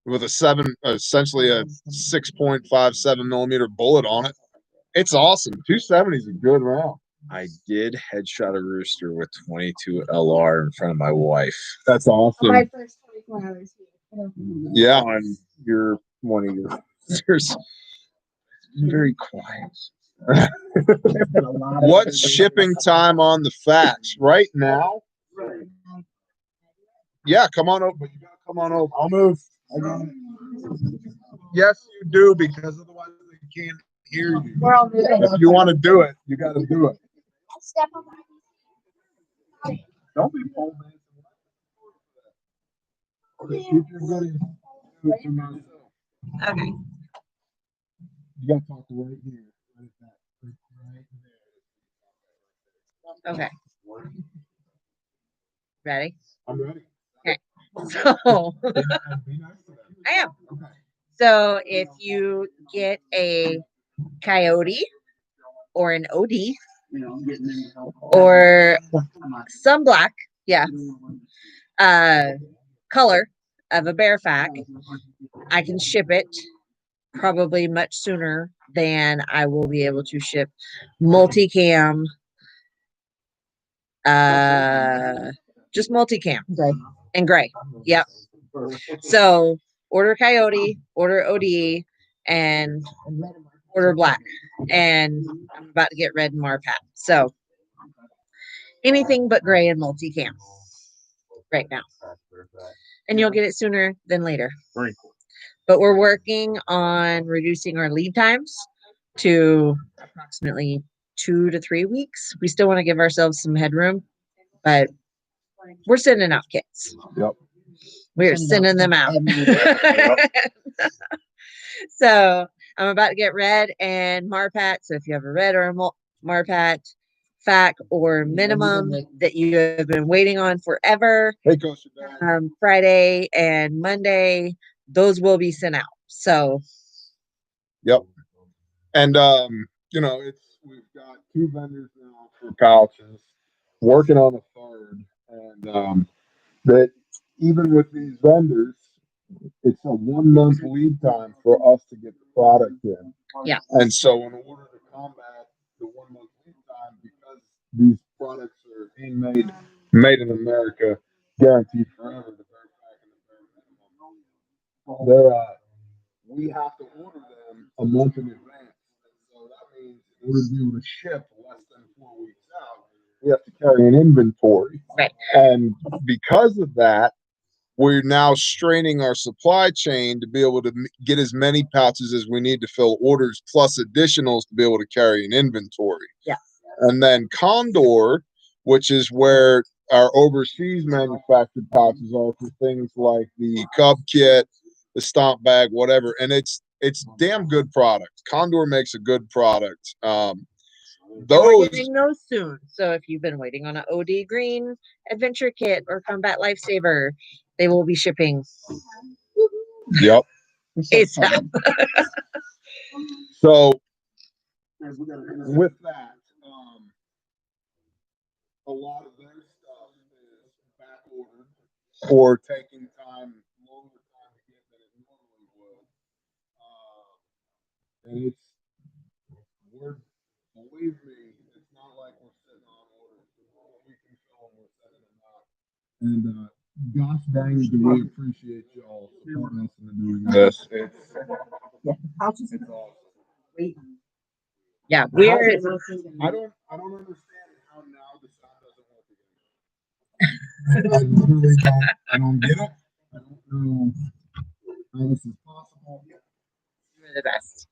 with essentially a 6.57 millimeter bullet on it. It's awesome. 270 is a good round. I did headshot a rooster with 22 LR in front of my wife. That's awesome. My first 24 hours here. Yeah. On your one of your sisters. It's been very quiet. What's shipping time on the fax right now? Yeah, come on over. You gotta come on over. I'll move. I got it. Yes, you do, because otherwise they can't hear you. We're all moving. If you want to do it, you got to do it. Step on Don't be pole man. Okay, keep your goodies. Do it for myself. Okay. You got to talk to right here. Right there. Okay. Ready? I'm ready. So Be nice to them. I am. Okay. So if you get a coyote or an OD or some black, color of a bear fac, I can ship it probably much sooner than I will be able to ship multicam. Just multicam and gray. Yep. So order coyote, order OD, and order black. And I'm about to get red and Marpat. So anything but gray and multicam right now. And you'll get it sooner than later. Very cool. But we're working on reducing our lead times to approximately 2 to 3 weeks. We still want to give ourselves some headroom, but we're sending out kits. Yep. We're sending them out. So I'm about to get red and Marpat. So if you have a red or a Marpat fac or minimum that you have been waiting on forever, Hey, Coach. Friday and Monday, those will be sent out. So Yep. And we've got 2 vendors now for pouches, working on a third, and that even with these vendors, it's a 1 month lead time for us to get the product in. Yeah. And so in order to combat the 1 month lead time, because these products are made in America, guaranteed forever, the Bear Pack and the Bear Minimum, we have to order them a month in advance. So that means in order to be able to ship less than 4 weeks out, we have to carry an inventory. Right. And because of that, we're now straining our supply chain to be able to get as many pouches as we need to fill orders, plus additionals to be able to carry an inventory. Yeah. And then Condor, which is where our overseas manufactured pouches are for things like the Cub kit, the stomp bag, whatever. And it's damn good product. Condor makes a good product. We're Those getting those soon. So if you've been waiting on an OD Green Adventure Kit or Combat Lifesaver, they will be shipping. Yep. ASAP. So with that, a lot of their stuff is back ordered or taking longer time to get than it normally would. And believe me, it's not like we're sitting on orders. We can fill them, we're setting them out. And gosh dang, do we appreciate y'all supporting us and doing this. It's awesome. Yeah, I don't understand how now the sound doesn't work again. I literally don't get it. I don't know honest as possible. You're the best.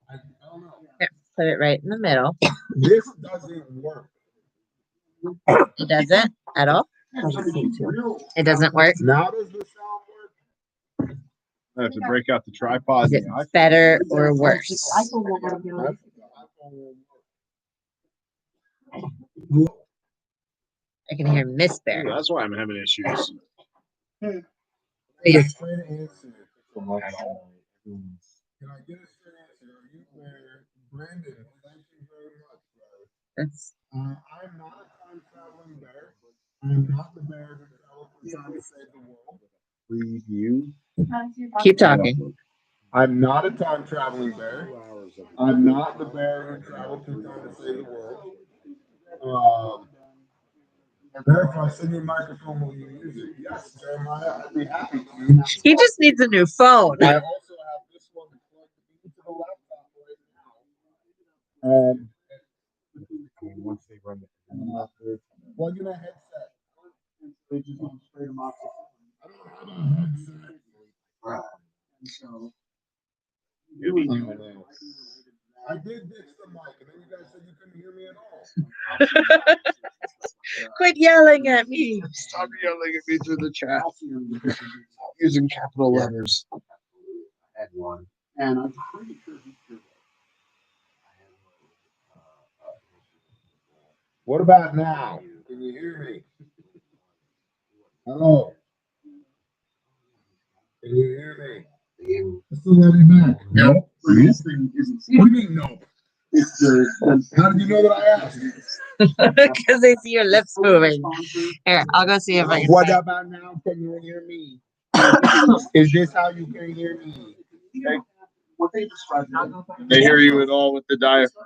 I don't know. Here, put it right in the middle. This doesn't work. It doesn't at all. It doesn't work. Now does the sound work? I have to break out the tripod. Is it better or worse? I can hear Miss Bear. That's why I'm having issues. Yeah. Straight answer. Can I get a straight answer? Are you where Brandon? Thank you very much, brother. That's I'm not a time traveling bear. I'm not the bear who travels from time to save the world. Preview. keep talking. I'm not a time traveling bear. I'm not the bear who traveled through time to save the world. Bear, if I send you a microphone, will you use it? Yes, Jeremiah, I'd be happy to. He just needs a new phone. I also have this one plugged into the laptop right now. Once they run Plug in a headset. I don't have a headset. I did ditch the mic, and then you guys said you couldn't hear me at all. Quit yelling at me. Stop yelling at me through the chat. Using capital letters. Had one. And I'm pretty sure he should. What about now? Can you hear me? Hello? Can you hear me? Still let me back. No. This thing isn't. What do you mean no? It's the. How did you know that I asked? Because I see your lips moving. Here, I'll go see if I can. What find- about now? Can you hear me? Is this how you can hear me? What they described. They hear you at all with the diaphragm.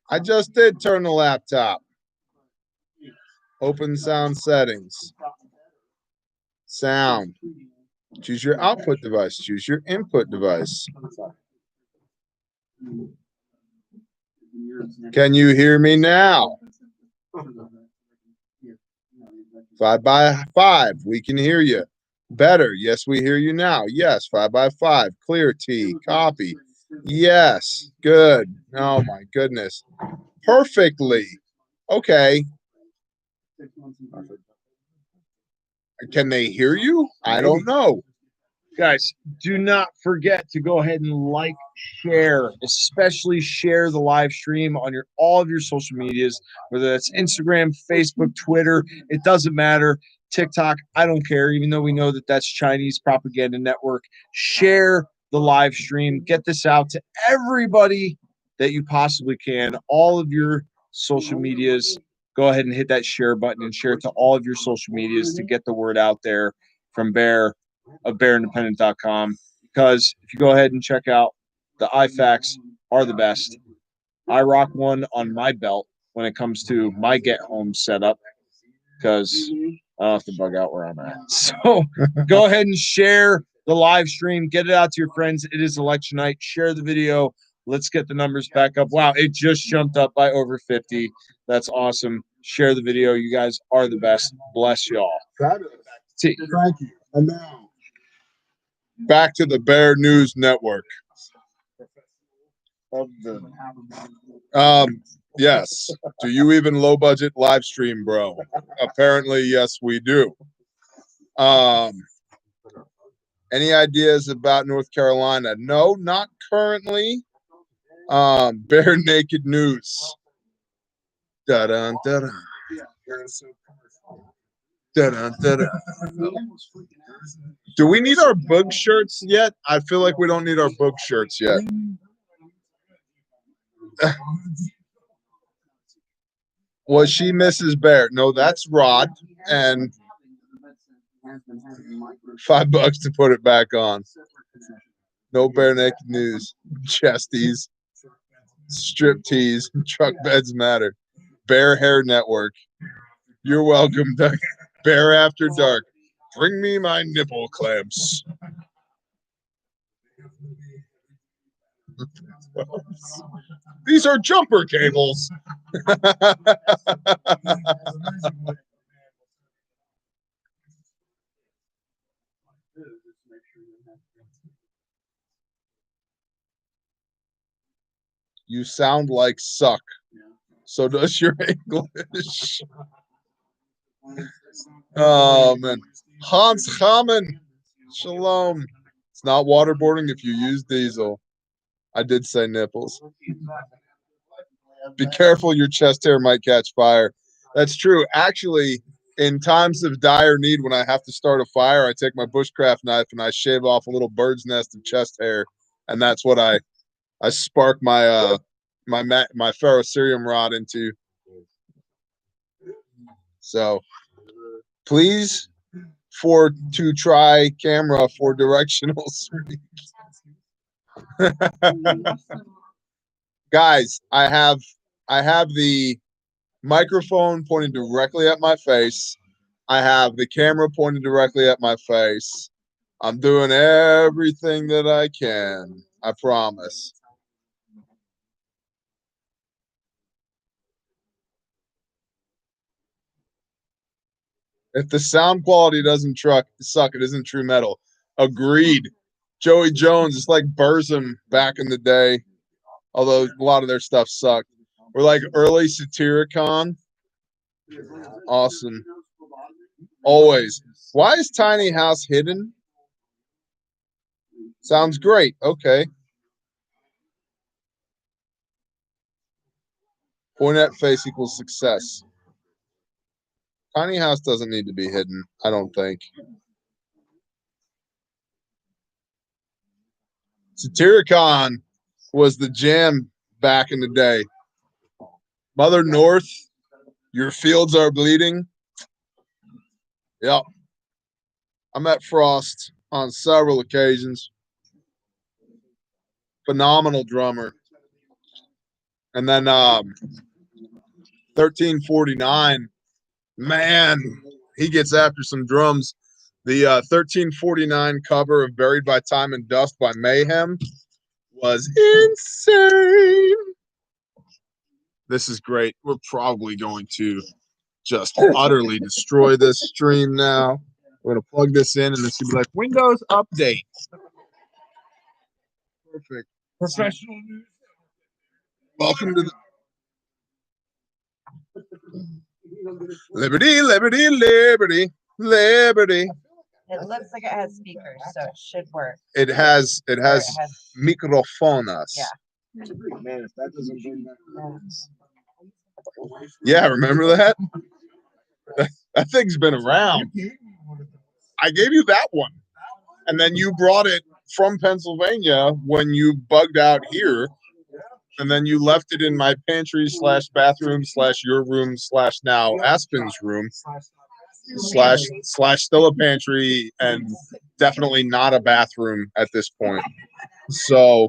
I just did turn the laptop. Open sound settings. Sound. Choose your output device. Choose your input device. Can you hear me now? 5x5. We can hear you. Better. Yes, we hear you now. Yes. 5x5. Clear T. Copy. Yes. Good. Oh my goodness. Perfectly. Okay. Can they hear you? I don't know. Guys, do not forget to go ahead and like, share, especially share the live stream on all of your social medias, whether that's Instagram, Facebook, Twitter. It doesn't matter. TikTok, I don't care, even though we know that that's Chinese propaganda network. Share the live stream. Get this out to everybody that you possibly can. All of your social medias. Go ahead and hit that share button and share it to all of your social medias to get the word out there from Bear of bearindependent.com. Because if you go ahead and check out, the IFACs are the best. I rock one on my belt when it comes to my get home setup because I don't have to bug out where I'm at. So go ahead and share the live stream. Get it out to your friends. It is election night. Share the video. Let's get the numbers back up. Wow, it just jumped up by over 50. That's awesome. Share the video. You guys are the best. Bless y'all. Fabulous. See, Thank you. And now, back to the Bear News Network. Yes. Do you even low budget live stream, bro? Apparently, yes, we do. Any ideas about North Carolina? No, not currently. Bare naked news. Da-dun, da-dun. Da-dun, da-dun. Do we need our book shirts yet? I feel like we don't need our book shirts yet. Was she Mrs. Bear? No, that's Rod. And $5 to put it back on. No bare naked news. Chesties. Strip tees. Truck beds matter. Bear Hair Network. You're welcome, Doug. Bear After Dark. Bring me my nipple clamps. These are jumper cables. You sound like suck. So does your English. Oh man. Hans Haman. Shalom. It's not waterboarding if you use diesel. I did say nipples. Be careful, your chest hair might catch fire. That's true. Actually, in times of dire need, when I have to start a fire, I take my bushcraft knife and I shave off a little bird's nest of chest hair, and that's what I spark my my ferrocerium rod into. So please to try camera for directional sweep. Guys, I have the microphone pointing directly at my face. I have the camera pointed directly at my face. I'm doing everything that I can. I promise. If the sound quality doesn't suck, it isn't true metal. Agreed. Joey Jones, it's like Burzum back in the day, although a lot of their stuff sucked. We're like early Satyricon. Awesome. Always. Why is Tiny House hidden? Sounds great. Okay. Point at face equals success. Tiny House doesn't need to be hidden, I don't think. Satyricon was the jam back in the day. Mother North, your fields are bleeding. Yep. I met Frost on several occasions. Phenomenal drummer. And then 1349, man, he gets after some drums. The 1349 cover of Buried by Time and Dust by Mayhem was insane. This is great. We're probably going to just utterly destroy this stream now. We're going to plug this in, and this will be like Windows Update. Perfect. Professional news. Welcome to the Liberty, Liberty, Liberty, Liberty. It looks like it has speakers, so it should work. It has microphones. Yeah. Man, if that doesn't bring back Yeah, remember that? That thing's been around. I gave you that one. And then you brought it from Pennsylvania when you bugged out here. And then you left it in my pantry / bathroom / your room / now Aspen's room / still a pantry and definitely not a bathroom at this point. So